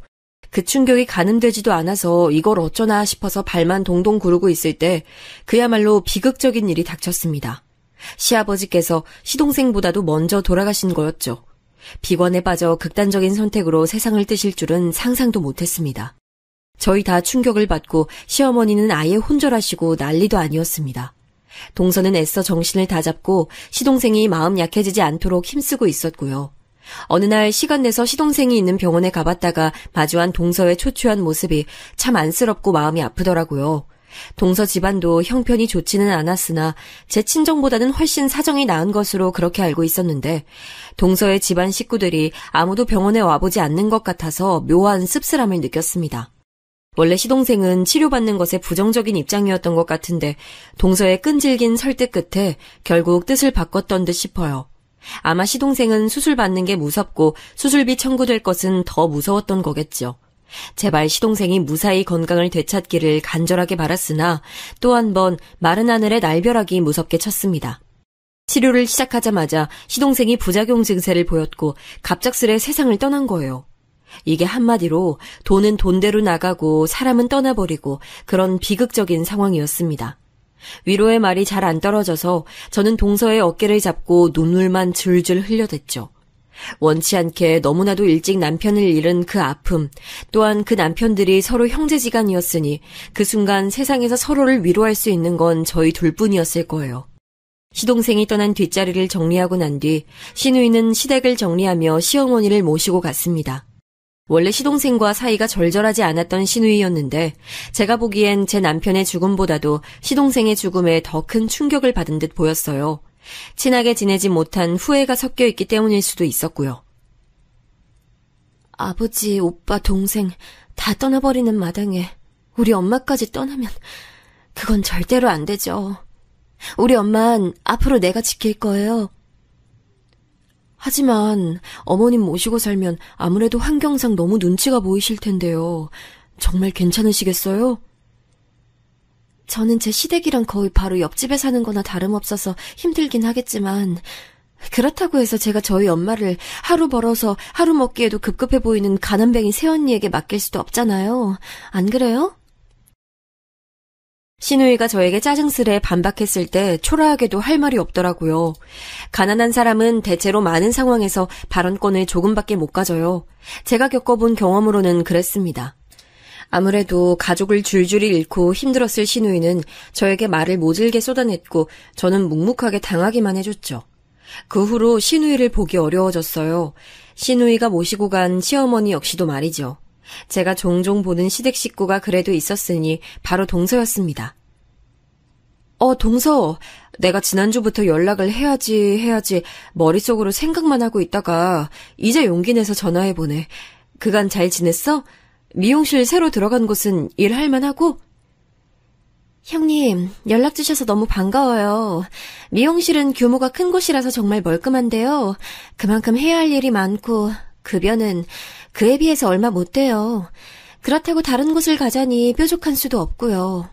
그 충격이 가늠되지도 않아서 이걸 어쩌나 싶어서 발만 동동 구르고 있을 때 그야말로 비극적인 일이 닥쳤습니다. 시아버지께서 시동생보다도 먼저 돌아가신 거였죠. 비관에 빠져 극단적인 선택으로 세상을 뜨실 줄은 상상도 못했습니다. 저희 다 충격을 받고 시어머니는 아예 혼절하시고 난리도 아니었습니다. 동서는 애써 정신을 다잡고 시동생이 마음 약해지지 않도록 힘쓰고 있었고요. 어느 날 시간 내서 시동생이 있는 병원에 가봤다가 마주한 동서의 초췌한 모습이 참 안쓰럽고 마음이 아프더라고요. 동서 집안도 형편이 좋지는 않았으나 제 친정보다는 훨씬 사정이 나은 것으로 그렇게 알고 있었는데 동서의 집안 식구들이 아무도 병원에 와보지 않는 것 같아서 묘한 씁쓸함을 느꼈습니다. 원래 시동생은 치료받는 것에 부정적인 입장이었던 것 같은데 동서의 끈질긴 설득 끝에 결국 뜻을 바꿨던 듯 싶어요. 아마 시동생은 수술 받는 게 무섭고 수술비 청구될 것은 더 무서웠던 거겠죠. 제발 시동생이 무사히 건강을 되찾기를 간절하게 바랐으나 또 한 번 마른 하늘에 날벼락이 무섭게 쳤습니다. 치료를 시작하자마자 시동생이 부작용 증세를 보였고 갑작스레 세상을 떠난 거예요. 이게 한마디로 돈은 돈대로 나가고 사람은 떠나버리고 그런 비극적인 상황이었습니다. 위로의 말이 잘 안 떨어져서 저는 동서의 어깨를 잡고 눈물만 줄줄 흘려댔죠. 원치 않게 너무나도 일찍 남편을 잃은 그 아픔, 또한 그 남편들이 서로 형제지간이었으니 그 순간 세상에서 서로를 위로할 수 있는 건 저희 둘뿐이었을 거예요. 시동생이 떠난 뒷자리를 정리하고 난 뒤 시누이는 시댁을 정리하며 시어머니를 모시고 갔습니다. 원래 시동생과 사이가 절절하지 않았던 시누이였는데 제가 보기엔 제 남편의 죽음보다도 시동생의 죽음에 더 큰 충격을 받은 듯 보였어요. 친하게 지내지 못한 후회가 섞여 있기 때문일 수도 있었고요. 아버지, 오빠, 동생 다 떠나버리는 마당에 우리 엄마까지 떠나면 그건 절대로 안 되죠. 우리 엄만 앞으로 내가 지킬 거예요. 하지만 어머님 모시고 살면 아무래도 환경상 너무 눈치가 보이실 텐데요. 정말 괜찮으시겠어요? 저는 제 시댁이랑 거의 바로 옆집에 사는 거나 다름없어서 힘들긴 하겠지만 그렇다고 해서 제가 저희 엄마를 하루 벌어서 하루 먹기에도 급급해 보이는 가난뱅이 새언니에게 맡길 수도 없잖아요. 안 그래요? 시누이가 저에게 짜증스레 반박했을 때 초라하게도 할 말이 없더라고요. 가난한 사람은 대체로 많은 상황에서 발언권을 조금밖에 못 가져요. 제가 겪어본 경험으로는 그랬습니다. 아무래도 가족을 줄줄이 잃고 힘들었을 시누이는 저에게 말을 모질게 쏟아냈고 저는 묵묵하게 당하기만 해줬죠. 그 후로 시누이를 보기 어려워졌어요. 시누이가 모시고 간 시어머니 역시도 말이죠. 제가 종종 보는 시댁 식구가 그래도 있었으니 바로 동서였습니다. 동서. 내가 지난주부터 연락을 해야지 머릿속으로 생각만 하고 있다가 이제 용기 내서 전화해보네. 그간 잘 지냈어? 미용실 새로 들어간 곳은 일할 만하고? 형님, 연락 주셔서 너무 반가워요. 미용실은 규모가 큰 곳이라서 정말 멀끔한데요. 그만큼 해야 할 일이 많고 급여는 그에 비해서 얼마 못 돼요. 그렇다고 다른 곳을 가자니 뾰족한 수도 없고요.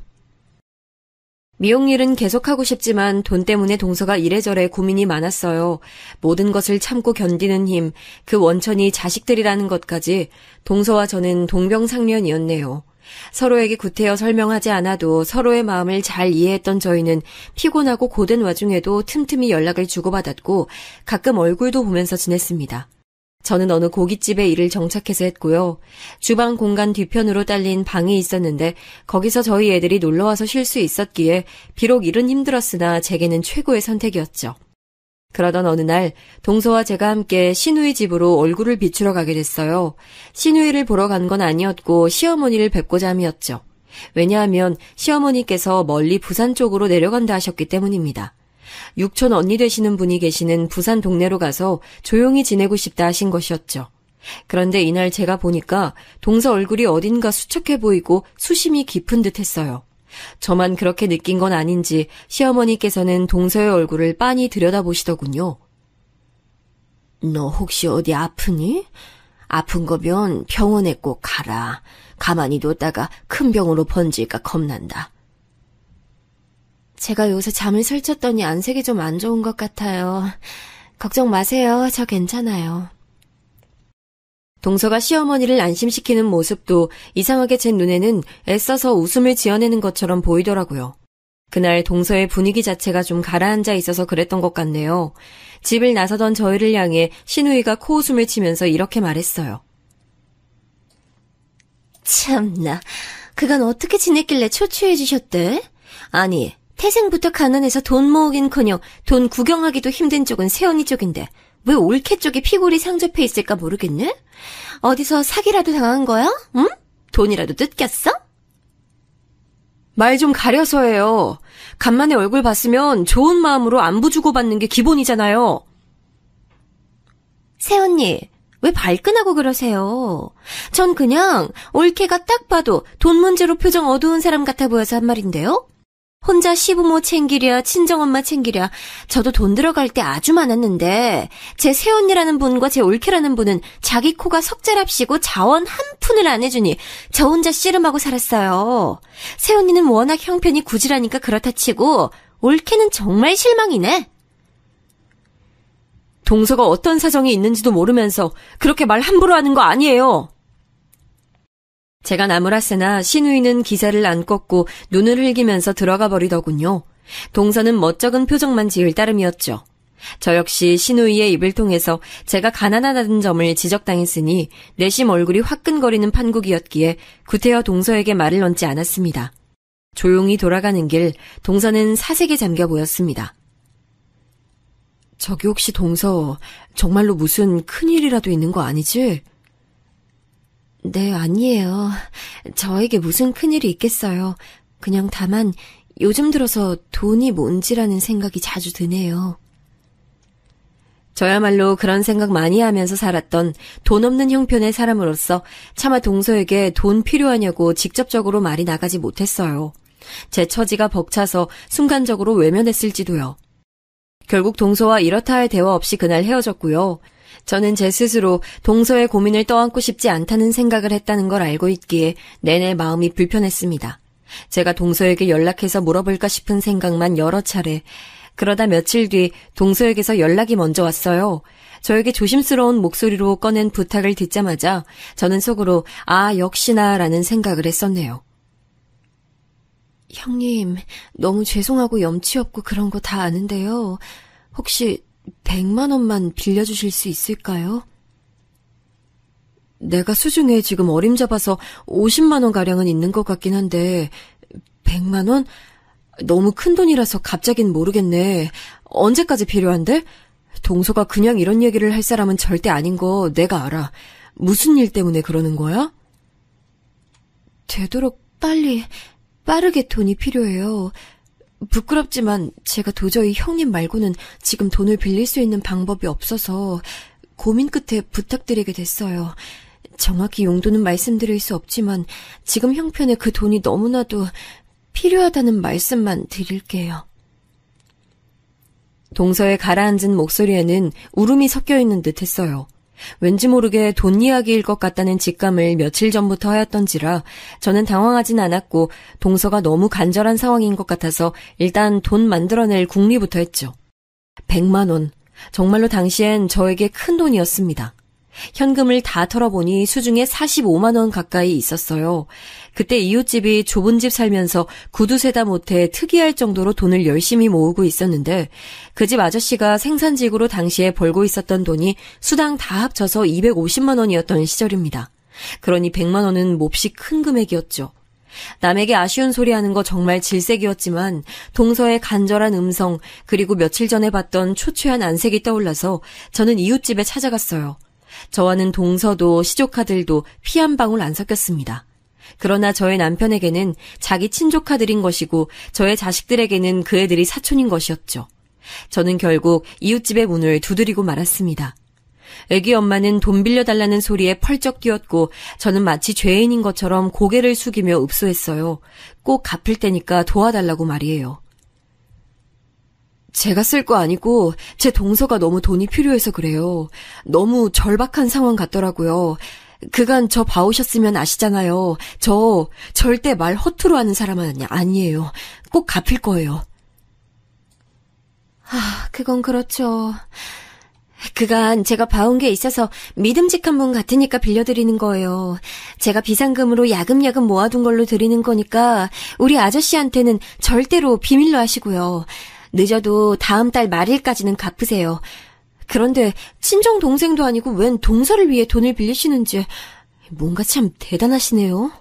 미용일은 계속하고 싶지만 돈 때문에 동서가 이래저래 고민이 많았어요. 모든 것을 참고 견디는 힘, 그 원천이 자식들이라는 것까지 동서와 저는 동병상련이었네요. 서로에게 구태여 설명하지 않아도 서로의 마음을 잘 이해했던 저희는 피곤하고 고된 와중에도 틈틈이 연락을 주고받았고 가끔 얼굴도 보면서 지냈습니다. 저는 어느 고깃집에 일을 정착해서 했고요. 주방 공간 뒤편으로 딸린 방이 있었는데 거기서 저희 애들이 놀러와서 쉴 수 있었기에 비록 일은 힘들었으나 제게는 최고의 선택이었죠. 그러던 어느 날 동서와 제가 함께 시누이 집으로 얼굴을 비추러 가게 됐어요. 시누이를 보러 간 건 아니었고 시어머니를 뵙고자 함이었죠. 왜냐하면 시어머니께서 멀리 부산 쪽으로 내려간다 하셨기 때문입니다. 육촌 언니 되시는 분이 계시는 부산 동네로 가서 조용히 지내고 싶다 하신 것이었죠. 그런데 이날 제가 보니까 동서 얼굴이 어딘가 수척해 보이고 수심이 깊은 듯 했어요. 저만 그렇게 느낀 건 아닌지 시어머니께서는 동서의 얼굴을 빤히 들여다보시더군요. 너 혹시 어디 아프니? 아픈 거면 병원에 꼭 가라. 가만히 뒀다가 큰 병으로 번질까 겁난다. 제가 요새 잠을 설쳤더니 안색이 좀 안 좋은 것 같아요. 걱정 마세요. 저 괜찮아요. 동서가 시어머니를 안심시키는 모습도 이상하게 제 눈에는 애써서 웃음을 지어내는 것처럼 보이더라고요. 그날 동서의 분위기 자체가 좀 가라앉아 있어서 그랬던 것 같네요. 집을 나서던 저희를 향해 시누이가 코웃음을 치면서 이렇게 말했어요. 참나, 그간 어떻게 지냈길래 초췌해지셨대? 아니, 태생부터 가난해서 돈 모으긴커녕 돈 구경하기도 힘든 쪽은 새언니 쪽인데 왜 올케 쪽에 피골이 상접해 있을까 모르겠네? 어디서 사기라도 당한 거야? 응? 돈이라도 뜯겼어? 말 좀 가려서 해요. 간만에 얼굴 봤으면 좋은 마음으로 안부 주고받는 게 기본이잖아요. 새언니, 왜 발끈하고 그러세요? 전 그냥 올케가 딱 봐도 돈 문제로 표정 어두운 사람 같아 보여서 한 말인데요? 혼자 시부모 챙기랴 친정엄마 챙기랴 저도 돈 들어갈 때 아주 많았는데 제 새언니라는 분과 제 올케라는 분은 자기 코가 석자랍시고 자원 한 푼을 안 해주니 저 혼자 씨름하고 살았어요. 새언니는 워낙 형편이 구질하니까 그렇다 치고 올케는 정말 실망이네. 동서가 어떤 사정이 있는지도 모르면서 그렇게 말 함부로 하는 거 아니에요. 제가 나무랐으나 시누이는 기세를 안 꺾고 눈을 흘기면서 들어가 버리더군요. 동서는 멋쩍은 표정만 지을 따름이었죠. 저 역시 시누이의 입을 통해서 제가 가난하다는 점을 지적당했으니 내심 얼굴이 화끈거리는 판국이었기에 구태여 동서에게 말을 얹지 않았습니다. 조용히 돌아가는 길 동서는 사색에 잠겨 보였습니다. 저기 혹시 동서 정말로 무슨 큰일이라도 있는 거 아니지? 네, 아니에요. 저에게 무슨 큰일이 있겠어요. 그냥 다만 요즘 들어서 돈이 뭔지라는 생각이 자주 드네요. 저야말로 그런 생각 많이 하면서 살았던 돈 없는 형편의 사람으로서 차마 동서에게 돈 필요하냐고 직접적으로 말이 나가지 못했어요. 제 처지가 벅차서 순간적으로 외면했을지도요. 결국 동서와 이렇다 할 대화 없이 그날 헤어졌고요. 저는 제 스스로 동서의 고민을 떠안고 싶지 않다는 생각을 했다는 걸 알고 있기에 내내 마음이 불편했습니다. 제가 동서에게 연락해서 물어볼까 싶은 생각만 여러 차례. 그러다 며칠 뒤 동서에게서 연락이 먼저 왔어요. 저에게 조심스러운 목소리로 꺼낸 부탁을 듣자마자 저는 속으로 아, 역시나 라는 생각을 했었네요. 형님, 너무 죄송하고 염치 없고 그런 거 다 아는데요. 혹시 100만 원만 빌려주실 수 있을까요? 내가 수중에 지금 어림잡아서 50만 원가량은 있는 것 같긴 한데 100만 원? 너무 큰 돈이라서 갑자긴 모르겠네. 언제까지 필요한데? 동서가 그냥 이런 얘기를 할 사람은 절대 아닌 거 내가 알아. 무슨 일 때문에 그러는 거야? 되도록 빠르게 돈이 필요해요. 부끄럽지만 제가 도저히 형님 말고는 지금 돈을 빌릴 수 있는 방법이 없어서 고민 끝에 부탁드리게 됐어요. 정확히 용도는 말씀드릴 수 없지만 지금 형편에 그 돈이 너무나도 필요하다는 말씀만 드릴게요. 동서의 가라앉은 목소리에는 울음이 섞여 있는 듯 했어요. 왠지 모르게 돈 이야기일 것 같다는 직감을 며칠 전부터 하였던지라 저는 당황하진 않았고 동서가 너무 간절한 상황인 것 같아서 일단 돈 만들어낼 궁리부터 했죠. 100만 원. 정말로 당시엔 저에게 큰 돈이었습니다. 현금을 다 털어보니 수중에 45만 원 가까이 있었어요. 그때 이웃집이 좁은 집 살면서 구두쇠다 못해 특이할 정도로 돈을 열심히 모으고 있었는데 그 집 아저씨가 생산직으로 당시에 벌고 있었던 돈이 수당 다 합쳐서 250만 원이었던 시절입니다. 그러니 100만 원은 몹시 큰 금액이었죠. 남에게 아쉬운 소리 하는 거 정말 질색이었지만 동서의 간절한 음성 그리고 며칠 전에 봤던 초췌한 안색이 떠올라서 저는 이웃집에 찾아갔어요. 저와는 동서도 시조카들도 피 한 방울 안 섞였습니다. 그러나 저의 남편에게는 자기 친조카들인 것이고 저의 자식들에게는 그 애들이 사촌인 것이었죠. 저는 결국 이웃집의 문을 두드리고 말았습니다. 애기 엄마는 돈 빌려달라는 소리에 펄쩍 뛰었고 저는 마치 죄인인 것처럼 고개를 숙이며 읍소했어요. 꼭 갚을 테니까 도와달라고 말이에요. 제가 쓸 거 아니고 제 동서가 너무 돈이 필요해서 그래요. 너무 절박한 상황 같더라고요. 그간 저 봐오셨으면 아시잖아요. 저 절대 말 허투루 하는 사람 아니에요. 꼭 갚을 거예요. 그건 그렇죠. 그간 제가 봐온 게 있어서 믿음직한 분 같으니까 빌려드리는 거예요. 제가 비상금으로 야금야금 모아둔 걸로 드리는 거니까 우리 아저씨한테는 절대로 비밀로 하시고요. 늦어도 다음 달 말일까지는 갚으세요. 그런데 친정 동생도 아니고 웬 동서를 위해 돈을 빌리시는지 뭔가 참 대단하시네요.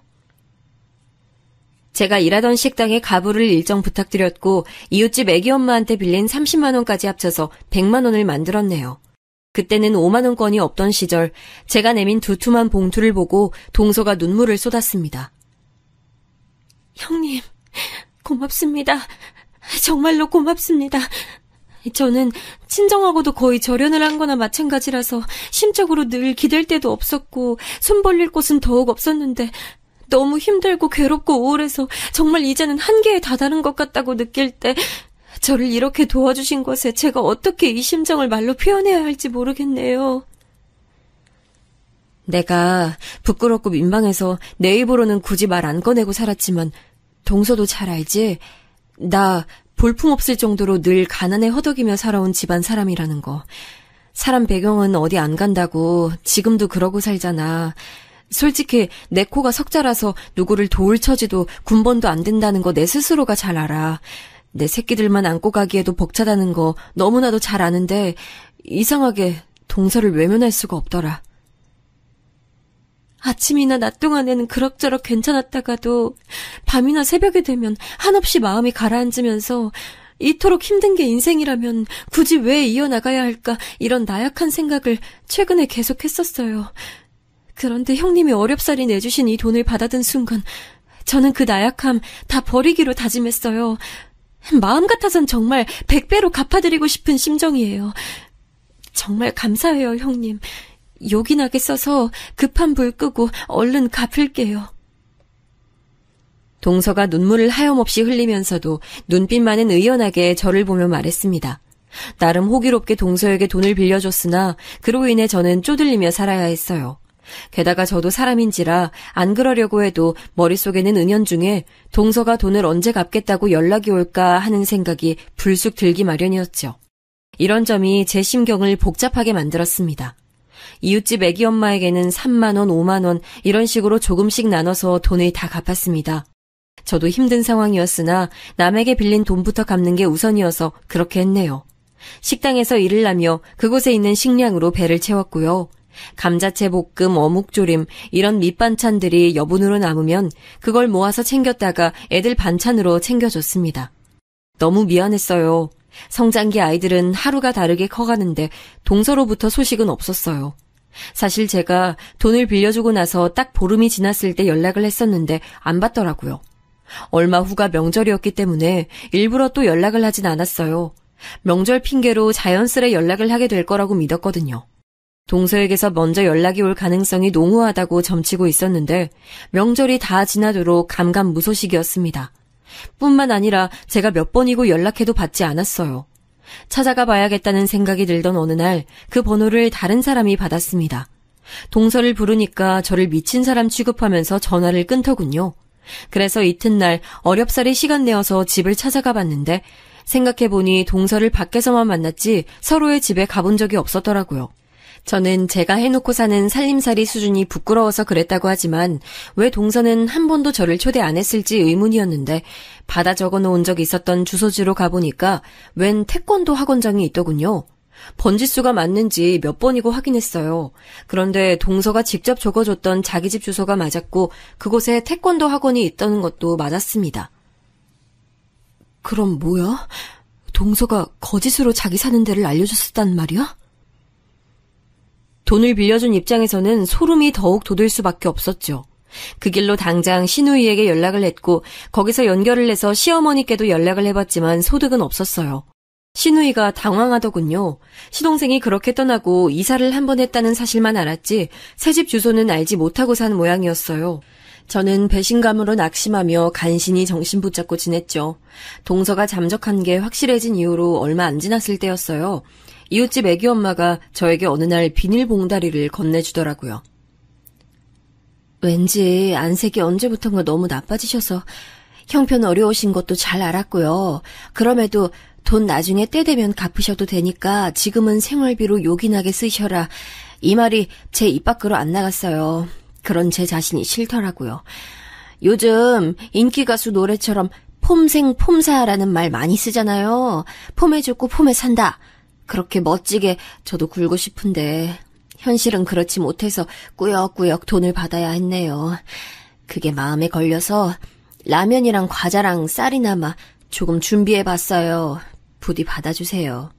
제가 일하던 식당에 가부를 일정 부탁드렸고 이웃집 애기 엄마한테 빌린 30만 원까지 합쳐서 100만 원을 만들었네요. 그때는 5만 원권이 없던 시절 제가 내민 두툼한 봉투를 보고 동서가 눈물을 쏟았습니다. 형님, 고맙습니다. 정말로 고맙습니다. 저는 친정하고도 거의 절연을 한 거나 마찬가지라서 심적으로 늘 기댈 데도 없었고 손 벌릴 곳은 더욱 없었는데 너무 힘들고 괴롭고 우울해서 정말 이제는 한계에 다다른 것 같다고 느낄 때 저를 이렇게 도와주신 것에 제가 어떻게 이 심정을 말로 표현해야 할지 모르겠네요. 내가 부끄럽고 민망해서 내 입으로는 굳이 말 안 꺼내고 살았지만 동서도 잘 알지? 나 볼품없을 정도로 늘 가난에 허덕이며 살아온 집안 사람이라는 거. 사람 배경은 어디 안 간다고 지금도 그러고 살잖아. 솔직히 내 코가 석자라서 누구를 도울 처지도 군번도 안 된다는 거 내 스스로가 잘 알아. 내 새끼들만 안고 가기에도 벅차다는 거 너무나도 잘 아는데 이상하게 동서를 외면할 수가 없더라. 아침이나 낮 동안에는 그럭저럭 괜찮았다가도 밤이나 새벽이 되면 한없이 마음이 가라앉으면서 이토록 힘든 게 인생이라면 굳이 왜 이어나가야 할까 이런 나약한 생각을 최근에 계속했었어요. 그런데 형님이 어렵사리 내주신 이 돈을 받아든 순간 저는 그 나약함 다 버리기로 다짐했어요. 마음 같아선 정말 100배로 갚아드리고 싶은 심정이에요. 정말 감사해요, 형님. 요긴하게 써서 급한 불 끄고 얼른 갚을게요. 동서가 눈물을 하염없이 흘리면서도 눈빛만은 의연하게 저를 보며 말했습니다. 나름 호기롭게 동서에게 돈을 빌려줬으나 그로 인해 저는 쪼들리며 살아야 했어요. 게다가 저도 사람인지라 안 그러려고 해도 머릿속에는 은연중에 동서가 돈을 언제 갚겠다고 연락이 올까 하는 생각이 불쑥 들기 마련이었죠. 이런 점이 제 심경을 복잡하게 만들었습니다. 이웃집 애기 엄마에게는 3만 원, 5만 원 이런 식으로 조금씩 나눠서 돈을 다 갚았습니다. 저도 힘든 상황이었으나 남에게 빌린 돈부터 갚는 게 우선이어서 그렇게 했네요. 식당에서 일을 하며 그곳에 있는 식량으로 배를 채웠고요. 감자채 볶음, 어묵조림 이런 밑반찬들이 여분으로 남으면 그걸 모아서 챙겼다가 애들 반찬으로 챙겨줬습니다. 너무 미안했어요. 성장기 아이들은 하루가 다르게 커가는데 동서로부터 소식은 없었어요. 사실 제가 돈을 빌려주고 나서 딱 보름이 지났을 때 연락을 했었는데 안 받더라고요. 얼마 후가 명절이었기 때문에 일부러 또 연락을 하진 않았어요. 명절 핑계로 자연스레 연락을 하게 될 거라고 믿었거든요. 동서에게서 먼저 연락이 올 가능성이 농후하다고 점치고 있었는데 명절이 다 지나도록 감감무소식이었습니다. 뿐만 아니라 제가 몇 번이고 연락해도 받지 않았어요. 찾아가 봐야겠다는 생각이 들던 어느 날 그 번호를 다른 사람이 받았습니다. 동서를 부르니까 저를 미친 사람 취급하면서 전화를 끊더군요. 그래서 이튿날 어렵사리 시간 내어서 집을 찾아가 봤는데 생각해보니 동서를 밖에서만 만났지 서로의 집에 가본 적이 없었더라고요. 저는 제가 해놓고 사는 살림살이 수준이 부끄러워서 그랬다고 하지만 왜 동서는 한 번도 저를 초대 안 했을지 의문이었는데 받아 적어놓은 적이 있었던 주소지로 가보니까 웬 태권도 학원장이 있더군요. 번지수가 맞는지 몇 번이고 확인했어요. 그런데 동서가 직접 적어줬던 자기 집 주소가 맞았고 그곳에 태권도 학원이 있다는 것도 맞았습니다. 그럼 뭐야? 동서가 거짓으로 자기 사는 데를 알려줬었단 말이야? 돈을 빌려준 입장에서는 소름이 더욱 돋을 수밖에 없었죠. 그 길로 당장 신우이에게 연락을 했고 거기서 연결을 해서 시어머니께도 연락을 해봤지만 소득은 없었어요. 신우이가 당황하더군요. 시동생이 그렇게 떠나고 이사를 한 번 했다는 사실만 알았지 새집 주소는 알지 못하고 산 모양이었어요. 저는 배신감으로 낙심하며 간신히 정신 붙잡고 지냈죠. 동서가 잠적한 게 확실해진 이후로 얼마 안 지났을 때였어요. 이웃집 애기 엄마가 저에게 어느 날 비닐봉다리를 건네주더라고요. 왠지 안색이 언제부턴가 너무 나빠지셔서 형편 어려우신 것도 잘 알았고요. 그럼에도 돈 나중에 때 되면 갚으셔도 되니까 지금은 생활비로 요긴하게 쓰셔라. 이 말이 제 입 밖으로 안 나갔어요. 그런 제 자신이 싫더라고요. 요즘 인기 가수 노래처럼 폼생 폼사라는 말 많이 쓰잖아요. 폼에 죽고 폼에 산다. 그렇게 멋지게 저도 굴고 싶은데 현실은 그렇지 못해서 꾸역꾸역 돈을 받아야 했네요. 그게 마음에 걸려서 라면이랑 과자랑 쌀이나마 조금 준비해봤어요. 부디 받아주세요.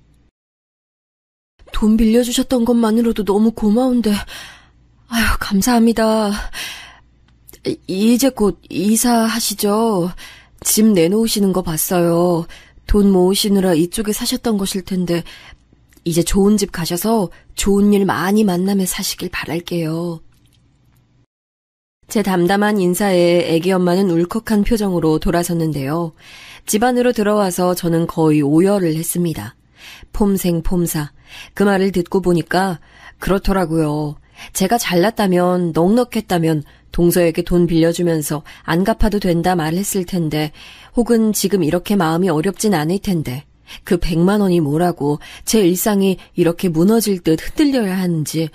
돈 빌려주셨던 것만으로도 너무 고마운데 아유 감사합니다. 이제 곧 이사하시죠? 집 내놓으시는 거 봤어요. 돈 모으시느라 이쪽에 사셨던 것일 텐데 이제 좋은 집 가셔서 좋은 일 많이 만나며 사시길 바랄게요. 제 담담한 인사에 애기 엄마는 울컥한 표정으로 돌아섰는데요. 집 안으로 들어와서 저는 거의 오열을 했습니다. 폼생 폼사. 그 말을 듣고 보니까 그렇더라고요. 제가 잘났다면 넉넉했다면 동서에게 돈 빌려주면서 안 갚아도 된다 말했을 텐데 혹은 지금 이렇게 마음이 어렵진 않을 텐데 그 100만 원이 뭐라고 제 일상이 이렇게 무너질 듯 흔들려야 하는지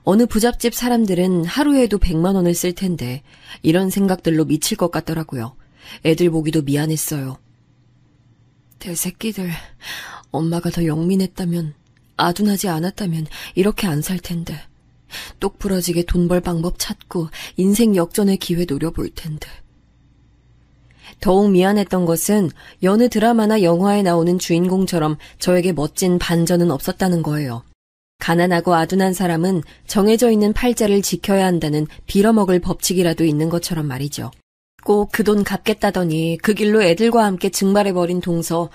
어느 부잣집 사람들은 하루에도 100만 원을 쓸 텐데 이런 생각들로 미칠 것 같더라고요. 애들 보기도 미안했어요. 내 새끼들 엄마가 더 영민했다면 아둔하지 않았다면 이렇게 안 살 텐데 똑 부러지게 돈 벌 방법 찾고 인생 역전의 기회 노려볼 텐데. 더욱 미안했던 것은 여느 드라마나 영화에 나오는 주인공처럼 저에게 멋진 반전은 없었다는 거예요. 가난하고 아둔한 사람은 정해져 있는 팔자를 지켜야 한다는 빌어먹을 법칙이라도 있는 것처럼 말이죠. 꼭 그 돈 갚겠다더니 그 길로 애들과 함께 증발해버린 동서.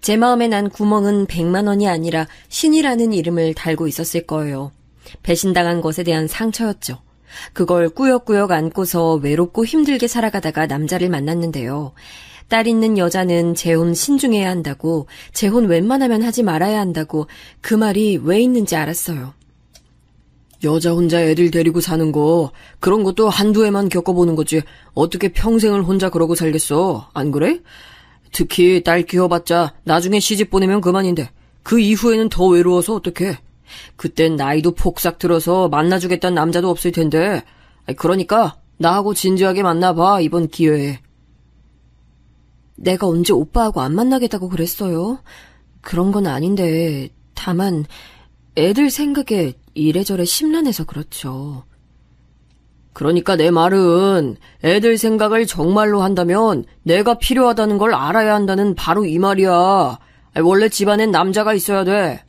제 마음에 난 구멍은 100만 원이 아니라 신이라는 이름을 달고 있었을 거예요. 배신당한 것에 대한 상처였죠. 그걸 꾸역꾸역 안고서 외롭고 힘들게 살아가다가 남자를 만났는데요. 딸 있는 여자는 재혼 신중해야 한다고, 재혼 웬만하면 하지 말아야 한다고 그 말이 왜 있는지 알았어요. 여자 혼자 애들 데리고 사는 거 그런 것도 한두 해만 겪어보는 거지 어떻게 평생을 혼자 그러고 살겠어. 안 그래? 특히 딸 키워봤자 나중에 시집 보내면 그만인데 그 이후에는 더 외로워서 어떡해. 그땐 나이도 폭삭 들어서 만나주겠다는 남자도 없을 텐데. 그러니까 나하고 진지하게 만나봐 이번 기회에. 내가 언제 오빠하고 안 만나겠다고 그랬어요? 그런 건 아닌데 다만 애들 생각에 이래저래 심란해서 그렇죠. 그러니까 내 말은 애들 생각을 정말로 한다면 내가 필요하다는 걸 알아야 한다는 바로 이 말이야. 원래 집안엔 남자가 있어야 돼.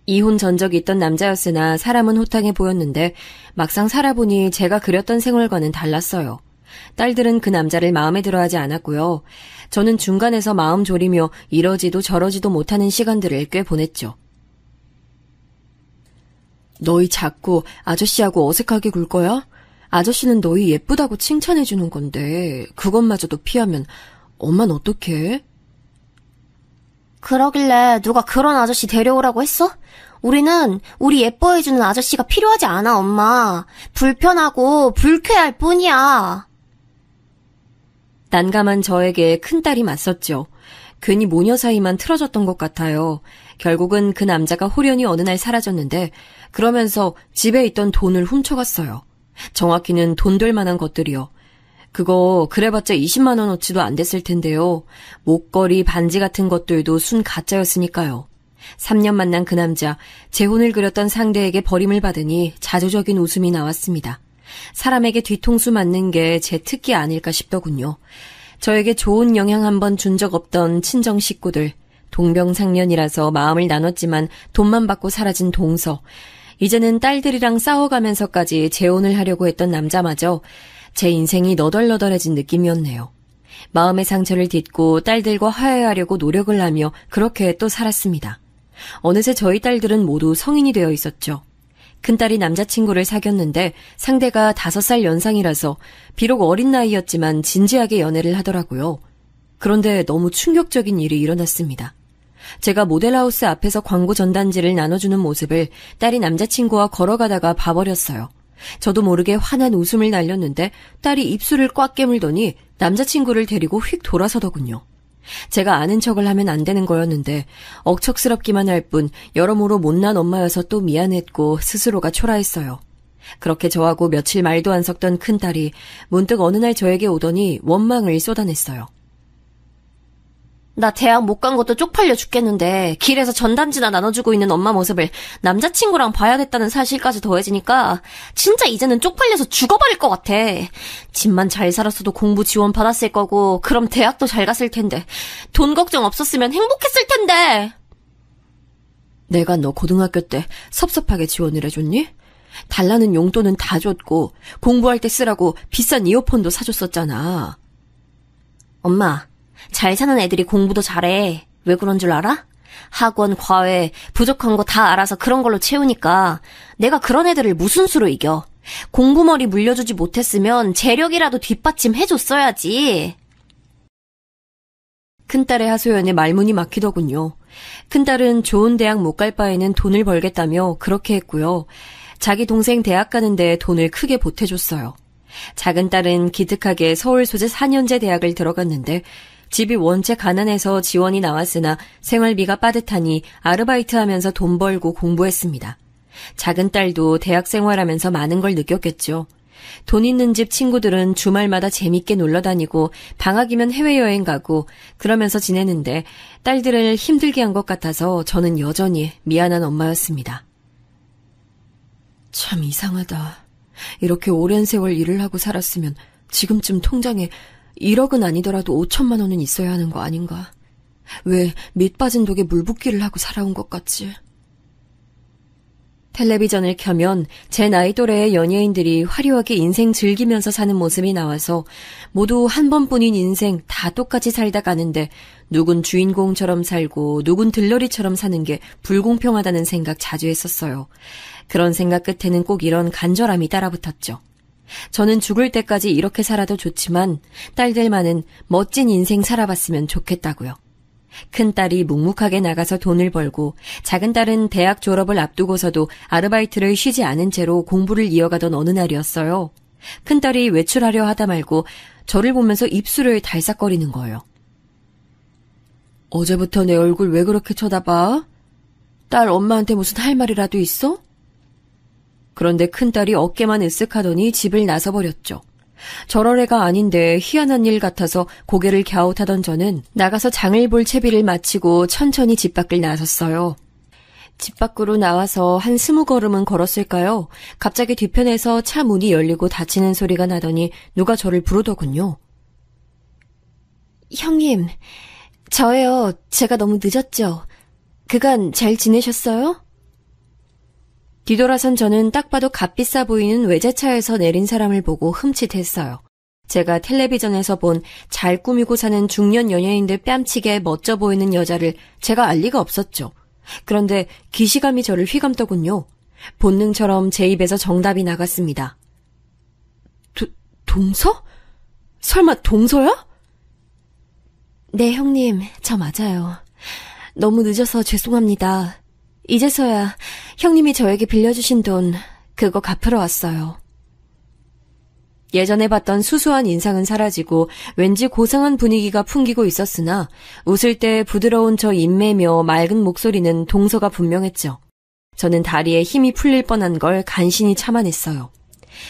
이혼 전적이 있던 남자였으나 사람은 호탕해 보였는데 막상 살아보니 제가 그렸던 생활과는 달랐어요. 딸들은 그 남자를 마음에 들어하지 않았고요. 저는 중간에서 마음 졸이며 이러지도 저러지도 못하는 시간들을 꽤 보냈죠. 너희 자꾸 아저씨하고 어색하게 굴 거야? 아저씨는 너희 예쁘다고 칭찬해주는 건데 그것마저도 피하면 엄만 어떡해? 그러길래 누가 그런 아저씨 데려오라고 했어? 우리는 우리 예뻐해주는 아저씨가 필요하지 않아, 엄마. 불편하고 불쾌할 뿐이야. 난감한 저에게 큰딸이 맞섰죠. 괜히 모녀 사이만 틀어졌던 것 같아요. 결국은 그 남자가 홀연히 어느 날 사라졌는데 그러면서 집에 있던 돈을 훔쳐갔어요. 정확히는 돈 될 만한 것들이요. 그거 그래봤자 20만 원어치도 안 됐을 텐데요. 목걸이, 반지 같은 것들도 순 가짜였으니까요. 3년 만난 그 남자, 재혼을 그렸던 상대에게 버림을 받으니 자조적인 웃음이 나왔습니다. 사람에게 뒤통수 맞는 게 제 특기 아닐까 싶더군요. 저에게 좋은 영향 한번 준 적 없던 친정 식구들, 동병상련이라서 마음을 나눴지만 돈만 받고 사라진 동서, 이제는 딸들이랑 싸워가면서까지 재혼을 하려고 했던 남자마저 제 인생이 너덜너덜해진 느낌이었네요. 마음의 상처를 딛고 딸들과 화해하려고 노력을 하며 그렇게 또 살았습니다. 어느새 저희 딸들은 모두 성인이 되어 있었죠. 큰딸이 남자친구를 사귀었는데 상대가 5살 연상이라서 비록 어린 나이였지만 진지하게 연애를 하더라고요. 그런데 너무 충격적인 일이 일어났습니다. 제가 모델하우스 앞에서 광고 전단지를 나눠주는 모습을 딸이 남자친구와 걸어가다가 봐버렸어요. 저도 모르게 환한 웃음을 날렸는데 딸이 입술을 꽉 깨물더니 남자친구를 데리고 휙 돌아서더군요. 제가 아는 척을 하면 안 되는 거였는데 억척스럽기만 할 뿐 여러모로 못난 엄마여서 또 미안했고 스스로가 초라했어요. 그렇게 저하고 며칠 말도 안 섞던 큰딸이 문득 어느 날 저에게 오더니 원망을 쏟아냈어요. 나 대학 못 간 것도 쪽팔려 죽겠는데 길에서 전단지나 나눠주고 있는 엄마 모습을 남자친구랑 봐야 됐다는 사실까지 더해지니까 진짜 이제는 쪽팔려서 죽어버릴 것 같아. 집만 잘 살았어도 공부 지원 받았을 거고 그럼 대학도 잘 갔을 텐데 돈 걱정 없었으면 행복했을 텐데. 내가 너 고등학교 때 섭섭하게 지원을 해줬니? 달라는 용돈은 다 줬고 공부할 때 쓰라고 비싼 이어폰도 사줬었잖아. 엄마, 잘 사는 애들이 공부도 잘해. 왜 그런 줄 알아? 학원, 과외, 부족한 거 다 알아서 그런 걸로 채우니까 내가 그런 애들을 무슨 수로 이겨. 공부머리 물려주지 못했으면 재력이라도 뒷받침해줬어야지. 큰딸의 하소연에 말문이 막히더군요. 큰딸은 좋은 대학 못 갈 바에는 돈을 벌겠다며 그렇게 했고요. 자기 동생 대학 가는데 돈을 크게 보태줬어요. 작은 딸은 기특하게 서울 소재 4년제 대학을 들어갔는데 집이 원체 가난해서 지원이 나왔으나 생활비가 빠듯하니 아르바이트하면서 돈 벌고 공부했습니다. 작은 딸도 대학 생활하면서 많은 걸 느꼈겠죠. 돈 있는 집 친구들은 주말마다 재밌게 놀러 다니고 방학이면 해외여행 가고 그러면서 지내는데 딸들을 힘들게 한 것 같아서 저는 여전히 미안한 엄마였습니다. 참 이상하다. 이렇게 오랜 세월 일을 하고 살았으면 지금쯤 통장에 1억은 아니더라도 5천만 원은 있어야 하는 거 아닌가? 왜 밑 빠진 독에 물 붓기를 하고 살아온 것 같지? 텔레비전을 켜면 제 나이 또래의 연예인들이 화려하게 인생 즐기면서 사는 모습이 나와서 모두 한 번뿐인 인생 다 똑같이 살다 가는데 누군 주인공처럼 살고 누군 들러리처럼 사는 게 불공평하다는 생각 자주 했었어요. 그런 생각 끝에는 꼭 이런 간절함이 따라붙었죠. 저는 죽을 때까지 이렇게 살아도 좋지만 딸들만은 멋진 인생 살아봤으면 좋겠다고요. 큰딸이 묵묵하게 나가서 돈을 벌고 작은 딸은 대학 졸업을 앞두고서도 아르바이트를 쉬지 않은 채로 공부를 이어가던 어느 날이었어요. 큰딸이 외출하려 하다 말고 저를 보면서 입술을 달싹거리는 거예요. 어제부터 내 얼굴 왜 그렇게 쳐다봐? 딸 엄마한테 무슨 할 말이라도 있어? 그런데 큰딸이 어깨만 으쓱하더니 집을 나서버렸죠. 저럴 애가 아닌데 희한한 일 같아서 고개를 갸웃하던 저는 나가서 장을 볼 채비를 마치고 천천히 집 밖을 나섰어요. 집 밖으로 나와서 한 20걸음은 걸었을까요? 갑자기 뒤편에서 차 문이 열리고 닫히는 소리가 나더니 누가 저를 부르더군요. 형님, 저예요. 제가 너무 늦었죠. 그간 잘 지내셨어요? 뒤돌아선 저는 딱 봐도 값비싸 보이는 외제차에서 내린 사람을 보고 흠칫했어요. 제가 텔레비전에서 본 잘 꾸미고 사는 중년 연예인들 뺨치게 멋져 보이는 여자를 제가 알 리가 없었죠. 그런데 기시감이 저를 휘감더군요. 본능처럼 제 입에서 정답이 나갔습니다. 동서? 설마 동서야? 네, 형님, 저 맞아요. 너무 늦어서 죄송합니다. 이제서야 형님이 저에게 빌려주신 돈, 그거 갚으러 왔어요. 예전에 봤던 수수한 인상은 사라지고 왠지 고상한 분위기가 풍기고 있었으나 웃을 때 부드러운 저 인매며 맑은 목소리는 동서가 분명했죠. 저는 다리에 힘이 풀릴 뻔한 걸 간신히 참아냈어요.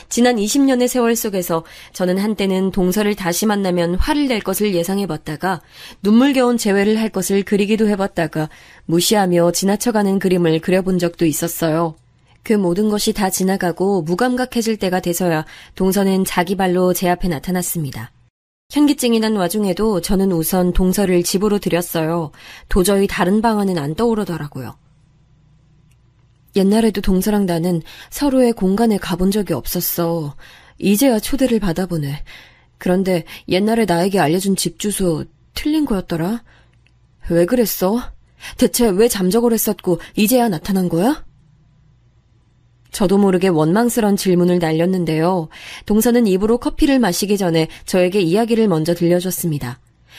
지난 20년의 세월 속에서 저는 한때는 동서를 다시 만나면 화를 낼 것을 예상해봤다가 눈물겨운 재회를 할 것을 그리기도 해봤다가 무시하며 지나쳐가는 그림을 그려본 적도 있었어요. 그 모든 것이 다 지나가고 무감각해질 때가 돼서야 동서는 자기 발로 제 앞에 나타났습니다. 현기증이 난 와중에도 저는 우선 동서를 집으로 들였어요. 도저히 다른 방안은 안 떠오르더라고요. 옛날에도 동서랑 나는 서로의 공간에 가본 적이 없었어. 이제야 초대를 받아보네. 그런데 옛날에 나에게 알려준 집 주소 틀린 거였더라? 왜 그랬어? 대체 왜 잠적을 했었고 이제야 나타난 거야? 저도 모르게 원망스런 질문을 날렸는데요. 동서는 입으로 커피를 마시기 전에 저에게 이야기를 먼저 들려줬습니다.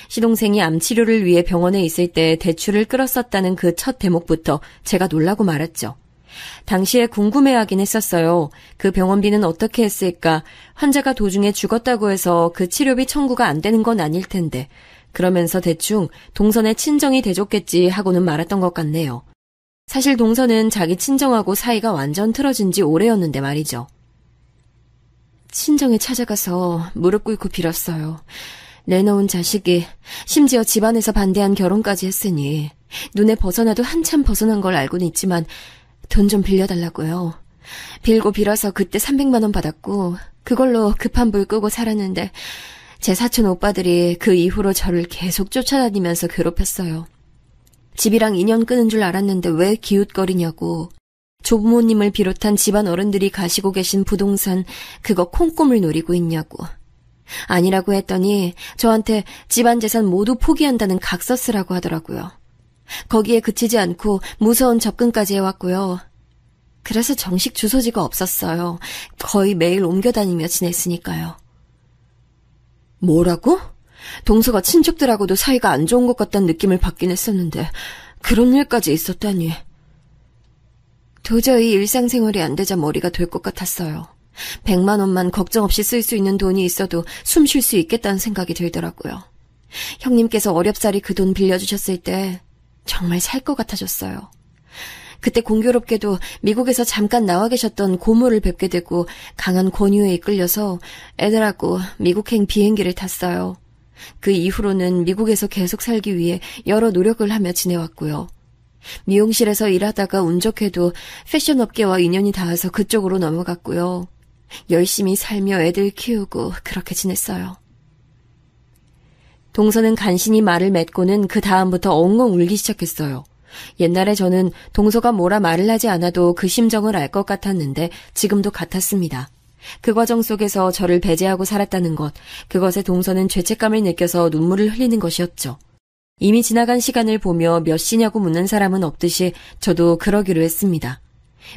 시동생이 암 치료를 위해 병원에 있을 때 대출을 끌었었다는 그 첫 대목부터 제가 놀라고 말았죠. 당시에 궁금해하긴 했었어요. 그 병원비는 어떻게 했을까? 환자가 도중에 죽었다고 해서 그 치료비 청구가 안 되는 건 아닐 텐데. 그러면서 대충 동선의 친정이 대줬겠지 하고는 말았던 것 같네요. 사실 동서는 자기 친정하고 사이가 완전 틀어진 지 오래였는데 말이죠. 친정에 찾아가서 무릎 꿇고 빌었어요. 내놓은 자식이 심지어 집안에서 반대한 결혼까지 했으니 눈에 벗어나도 한참 벗어난 걸 알고는 있지만 돈 좀 빌려달라고요. 빌고 빌어서 그때 300만 원 받았고 그걸로 급한 불 끄고 살았는데 제 사촌 오빠들이 그 이후로 저를 계속 쫓아다니면서 괴롭혔어요. 집이랑 인연 끄는 줄 알았는데 왜 기웃거리냐고. 조부모님을 비롯한 집안 어른들이 가시고 계신 부동산 그거 콩고물 노리고 있냐고. 아니라고 했더니 저한테 집안 재산 모두 포기한다는 각서 쓰라고 하더라고요. 거기에 그치지 않고 무서운 접근까지 해왔고요. 그래서 정식 주소지가 없었어요. 거의 매일 옮겨다니며 지냈으니까요. 뭐라고? 동서가 친척들하고도 사이가 안 좋은 것 같다는 느낌을 받긴 했었는데 그런 일까지 있었다니. 도저히 일상생활이 안 되자 머리가 될 것 같았어요. 100만 원만 걱정 없이 쓸 수 있는 돈이 있어도 숨 쉴 수 있겠다는 생각이 들더라고요. 형님께서 어렵사리 그 돈 빌려주셨을 때 정말 살 것 같아졌어요. 그때 공교롭게도 미국에서 잠깐 나와 계셨던 고모를 뵙게 되고 강한 권유에 이끌려서 애들하고 미국행 비행기를 탔어요. 그 이후로는 미국에서 계속 살기 위해 여러 노력을 하며 지내왔고요. 미용실에서 일하다가 운 좋게도 패션업계와 인연이 닿아서 그쪽으로 넘어갔고요. 열심히 살며 애들 키우고 그렇게 지냈어요. 동서는 간신히 말을 맺고는 그 다음부터 엉엉 울기 시작했어요. 옛날에 저는 동서가 뭐라 말을 하지 않아도 그 심정을 알 것 같았는데 지금도 같았습니다. 그 과정 속에서 저를 배제하고 살았다는 것, 그것에 동서는 죄책감을 느껴서 눈물을 흘리는 것이었죠. 이미 지나간 시간을 보며 몇 시냐고 묻는 사람은 없듯이 저도 그러기로 했습니다.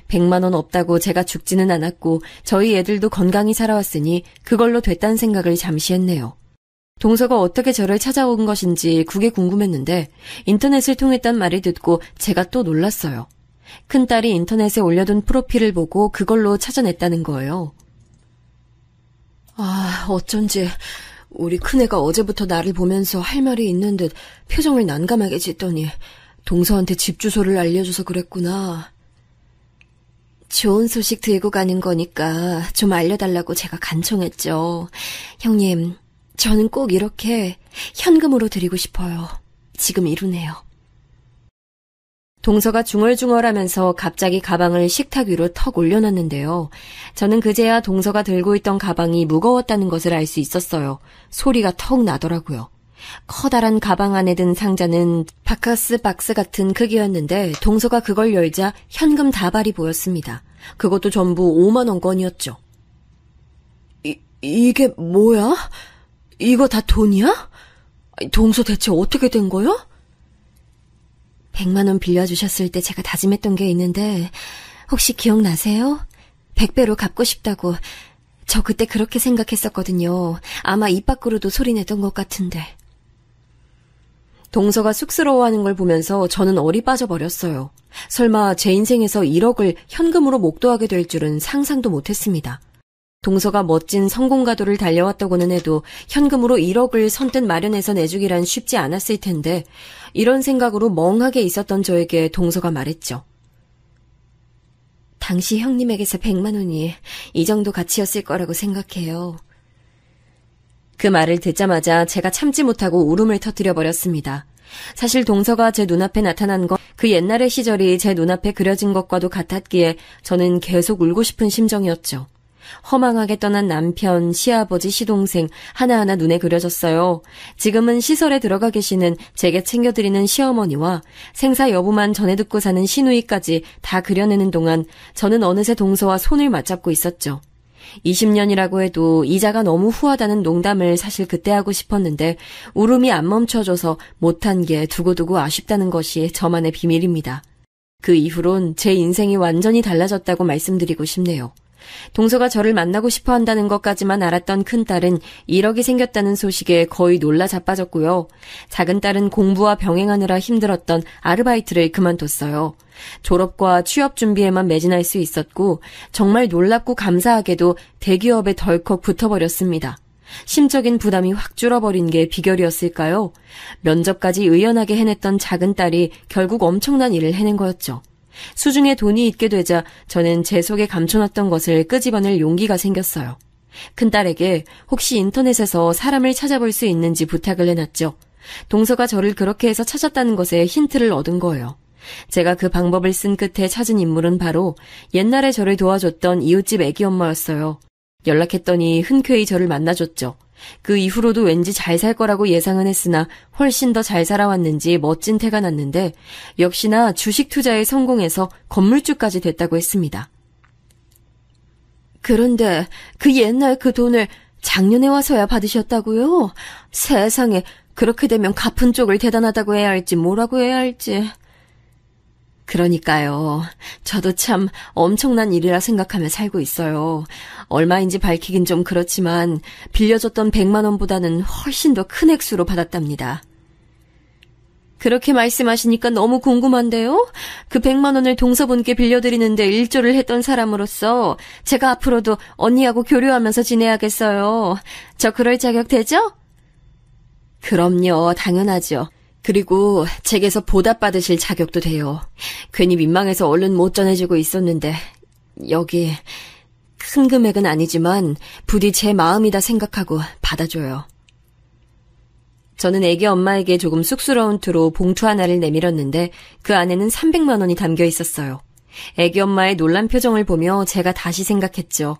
100만 원 없다고 제가 죽지는 않았고 저희 애들도 건강히 살아왔으니 그걸로 됐다는 생각을 잠시 했네요. 동서가 어떻게 저를 찾아온 것인지 그게 궁금했는데 인터넷을 통했단 말을 듣고 제가 또 놀랐어요. 큰딸이 인터넷에 올려둔 프로필을 보고 그걸로 찾아냈다는 거예요. 아, 어쩐지 우리 큰애가 어제부터 나를 보면서 할 말이 있는 듯 표정을 난감하게 짓더니 동서한테 집 주소를 알려줘서 그랬구나. 좋은 소식 들고 가는 거니까 좀 알려달라고 제가 간청했죠. 형님, 저는 꼭 이렇게 현금으로 드리고 싶어요. 지금 이루네요. 동서가 중얼중얼하면서 갑자기 가방을 식탁 위로 턱 올려놨는데요. 저는 그제야 동서가 들고 있던 가방이 무거웠다는 것을 알 수 있었어요. 소리가 턱 나더라고요. 커다란 가방 안에 든 상자는 바카스 박스 같은 크기였는데 동서가 그걸 열자 현금 다발이 보였습니다. 그것도 전부 5만 원권이었죠. 이게 뭐야? 이거 다 돈이야? 동서 대체 어떻게 된 거야? 100만 원 빌려주셨을 때 제가 다짐했던 게 있는데 혹시 기억나세요? 100배로 갚고 싶다고. 저 그때 그렇게 생각했었거든요. 아마 입 밖으로도 소리 냈던 것 같은데. 동서가 쑥스러워하는 걸 보면서 저는 얼이 빠져버렸어요. 설마 제 인생에서 1억을 현금으로 목도하게 될 줄은 상상도 못했습니다. 동서가 멋진 성공가도를 달려왔다고는 해도 현금으로 1억을 선뜻 마련해서 내주기란 쉽지 않았을 텐데 이런 생각으로 멍하게 있었던 저에게 동서가 말했죠. 당시 형님에게서 100만 원이 이 정도 가치였을 거라고 생각해요. 그 말을 듣자마자 제가 참지 못하고 울음을 터뜨려 버렸습니다. 사실 동서가 제 눈앞에 나타난 건 그 옛날의 시절이 제 눈앞에 그려진 것과도 같았기에 저는 계속 울고 싶은 심정이었죠. 허망하게 떠난 남편, 시아버지, 시동생 하나하나 눈에 그려졌어요. 지금은 시설에 들어가 계시는 제게 챙겨드리는 시어머니와 생사 여부만 전해 듣고 사는 시누이까지 다 그려내는 동안 저는 어느새 동서와 손을 맞잡고 있었죠. 20년이라고 해도 이자가 너무 후하다는 농담을 사실 그때 하고 싶었는데 울음이 안 멈춰져서 못한 게 두고두고 아쉽다는 것이 저만의 비밀입니다. 그 이후론 제 인생이 완전히 달라졌다고 말씀드리고 싶네요. 동서가 저를 만나고 싶어 한다는 것까지만 알았던 큰딸은 1억이 생겼다는 소식에 거의 놀라 자빠졌고요. 작은 딸은 공부와 병행하느라 힘들었던 아르바이트를 그만뒀어요. 졸업과 취업 준비에만 매진할 수 있었고 정말 놀랍고 감사하게도 대기업에 덜컥 붙어버렸습니다. 심적인 부담이 확 줄어버린 게 비결이었을까요? 면접까지 의연하게 해냈던 작은 딸이 결국 엄청난 일을 해낸 거였죠. 수중에 돈이 있게 되자 저는 제 속에 감춰놨던 것을 끄집어낼 용기가 생겼어요. 큰딸에게 혹시 인터넷에서 사람을 찾아볼 수 있는지 부탁을 해놨죠. 동서가 저를 그렇게 해서 찾았다는 것에 힌트를 얻은 거예요. 제가 그 방법을 쓴 끝에 찾은 인물은 바로 옛날에 저를 도와줬던 이웃집 애기 엄마였어요. 연락했더니 흔쾌히 저를 만나줬죠. 그 이후로도 왠지 잘 살 거라고 예상은 했으나 훨씬 더 잘 살아왔는지 멋진 태가 났는데 역시나 주식 투자에 성공해서 건물주까지 됐다고 했습니다. 그런데 그 옛날 그 돈을 작년에 와서야 받으셨다고요? 세상에, 그렇게 되면 갚은 쪽을 대단하다고 해야 할지 뭐라고 해야 할지. 그러니까요. 저도 참 엄청난 일이라 생각하며 살고 있어요. 얼마인지 밝히긴 좀 그렇지만 빌려줬던 100만 원보다는 훨씬 더 큰 액수로 받았답니다. 그렇게 말씀하시니까 너무 궁금한데요? 그 100만 원을 동서분께 빌려드리는데 일조를 했던 사람으로서 제가 앞으로도 언니하고 교류하면서 지내야겠어요. 저 그럴 자격 되죠? 그럼요, 당연하죠. 그리고 제게서 보답받으실 자격도 돼요. 괜히 민망해서 얼른 못 전해주고 있었는데 여기 큰 금액은 아니지만 부디 제 마음이다 생각하고 받아줘요. 저는 애기 엄마에게 조금 쑥스러운 투로 봉투 하나를 내밀었는데 그 안에는 300만 원이 담겨 있었어요. 애기 엄마의 놀란 표정을 보며 제가 다시 생각했죠.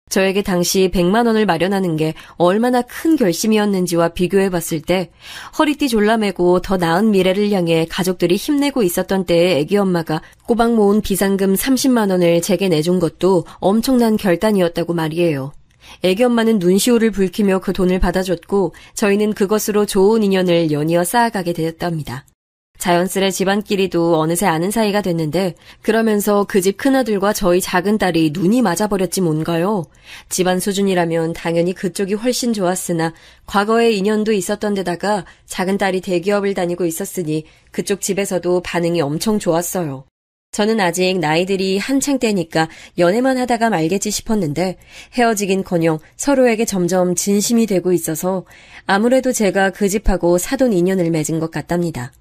저에게 당시 100만 원을 마련하는 게 얼마나 큰 결심이었는지와 비교해봤을 때 허리띠 졸라매고 더 나은 미래를 향해 가족들이 힘내고 있었던 때의 애기 엄마가 꼬박 모은 비상금 30만 원을 제게 내준 것도 엄청난 결단이었다고 말이에요. 애기 엄마는 눈시울을 붉히며 그 돈을 받아줬고 저희는 그것으로 좋은 인연을 연이어 쌓아가게 되었답니다. 자연스레 집안끼리도 어느새 아는 사이가 됐는데 그러면서 그 집 큰아들과 저희 작은 딸이 눈이 맞아버렸지 뭔가요. 집안 수준이라면 당연히 그쪽이 훨씬 좋았으나 과거에 인연도 있었던 데다가 작은 딸이 대기업을 다니고 있었으니 그쪽 집에서도 반응이 엄청 좋았어요. 저는 아직 나이들이 한창 때니까 연애만 하다가 말겠지 싶었는데 헤어지긴커녕 서로에게 점점 진심이 되고 있어서 아무래도 제가 그 집하고 사돈 인연을 맺은 것 같답니다.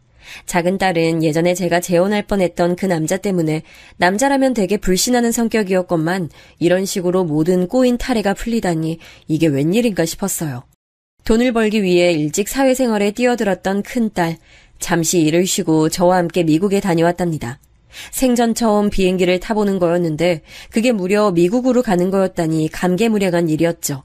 작은 딸은 예전에 제가 재혼할 뻔했던 그 남자 때문에 남자라면 되게 불신하는 성격이었건만 이런 식으로 모든 꼬인 탈애가 풀리다니 이게 웬일인가 싶었어요. 돈을 벌기 위해 일찍 사회생활에 뛰어들었던 큰딸, 잠시 일을 쉬고 저와 함께 미국에 다녀왔답니다. 생전 처음 비행기를 타보는 거였는데 그게 무려 미국으로 가는 거였다니 감개무량한 일이었죠.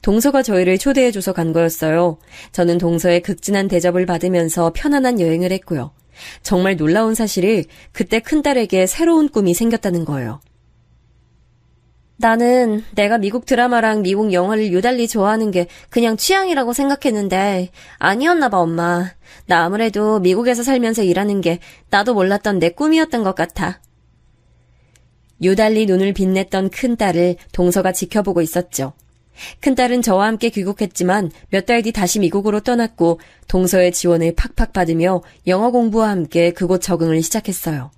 동서가 저희를 초대해줘서 간 거였어요. 저는 동서의 극진한 대접을 받으면서 편안한 여행을 했고요. 정말 놀라운 사실이 그때 큰딸에게 새로운 꿈이 생겼다는 거예요. 나는 내가 미국 드라마랑 미국 영화를 유달리 좋아하는 게 그냥 취향이라고 생각했는데 아니었나 봐, 엄마. 나 아무래도 미국에서 살면서 일하는 게 나도 몰랐던 내 꿈이었던 것 같아. 유달리 눈을 빛냈던 큰딸을 동서가 지켜보고 있었죠. 큰딸은 저와 함께 귀국했지만 몇 달 뒤 다시 미국으로 떠났고 동서의 지원을 팍팍 받으며 영어 공부와 함께 그곳 적응을 시작했어요.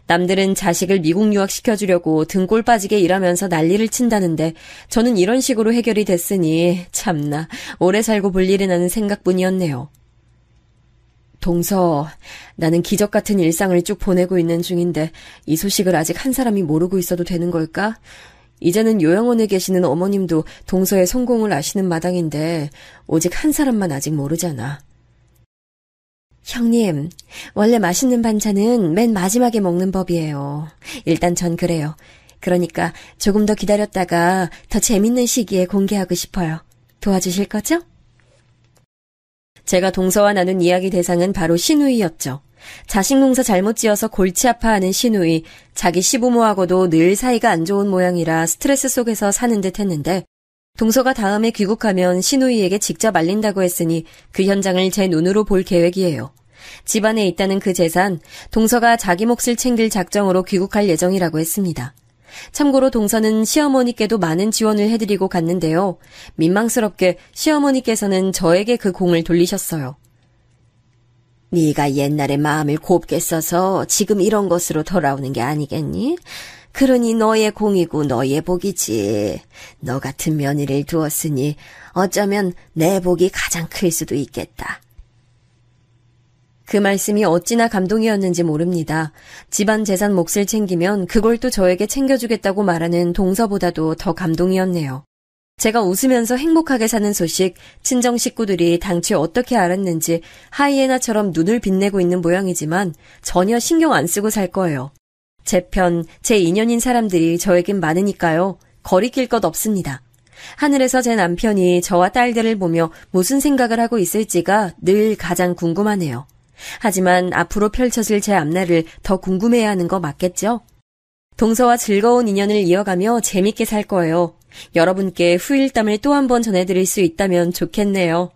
남들은 자식을 미국 유학시켜주려고 등골 빠지게 일하면서 난리를 친다는데 저는 이런 식으로 해결이 됐으니 참나 오래 살고 볼 일은 하는 생각뿐이었네요. 동서, 나는 기적 같은 일상을 쭉 보내고 있는 중인데 이 소식을 아직 한 사람이 모르고 있어도 되는 걸까? 이제는 요양원에 계시는 어머님도 동서의 성공을 아시는 마당인데 오직 한 사람만 아직 모르잖아. 형님, 원래 맛있는 반찬은 맨 마지막에 먹는 법이에요. 일단 전 그래요. 그러니까 조금 더 기다렸다가 더 재밌는 시기에 공개하고 싶어요. 도와주실 거죠? 제가 동서와 나눈 이야기 대상은 바로 신우이였죠. 자식 농사 잘못 지어서 골치 아파하는 신우이, 자기 시부모하고도 늘 사이가 안 좋은 모양이라 스트레스 속에서 사는 듯 했는데 동서가 다음에 귀국하면 신우이에게 직접 알린다고 했으니 그 현장을 제 눈으로 볼 계획이에요. 집안에 있다는 그 재산, 동서가 자기 몫을 챙길 작정으로 귀국할 예정이라고 했습니다. 참고로 동서는 시어머니께도 많은 지원을 해드리고 갔는데요. 민망스럽게 시어머니께서는 저에게 그 공을 돌리셨어요. 네가 옛날에 마음을 곱게 써서 지금 이런 것으로 돌아오는 게 아니겠니? 그러니 너의 공이고 너의 복이지. 너 같은 며느리를 두었으니 어쩌면 내 복이 가장 클 수도 있겠다. 그 말씀이 어찌나 감동이었는지 모릅니다. 집안 재산 몫을 챙기면 그걸 또 저에게 챙겨주겠다고 말하는 동서보다도 더 감동이었네요. 제가 웃으면서 행복하게 사는 소식, 친정 식구들이 당최 어떻게 알았는지 하이에나처럼 눈을 빛내고 있는 모양이지만 전혀 신경 안 쓰고 살 거예요. 제 편, 제 인연인 사람들이 저에겐 많으니까요. 거리낄 것 없습니다. 하늘에서 제 남편이 저와 딸들을 보며 무슨 생각을 하고 있을지가 늘 가장 궁금하네요. 하지만 앞으로 펼쳐질 제 앞날을 더 궁금해야 하는 거 맞겠죠? 동서와 즐거운 인연을 이어가며 재밌게 살 거예요. 여러분께 후일담을 또 한 번 전해드릴 수 있다면 좋겠네요.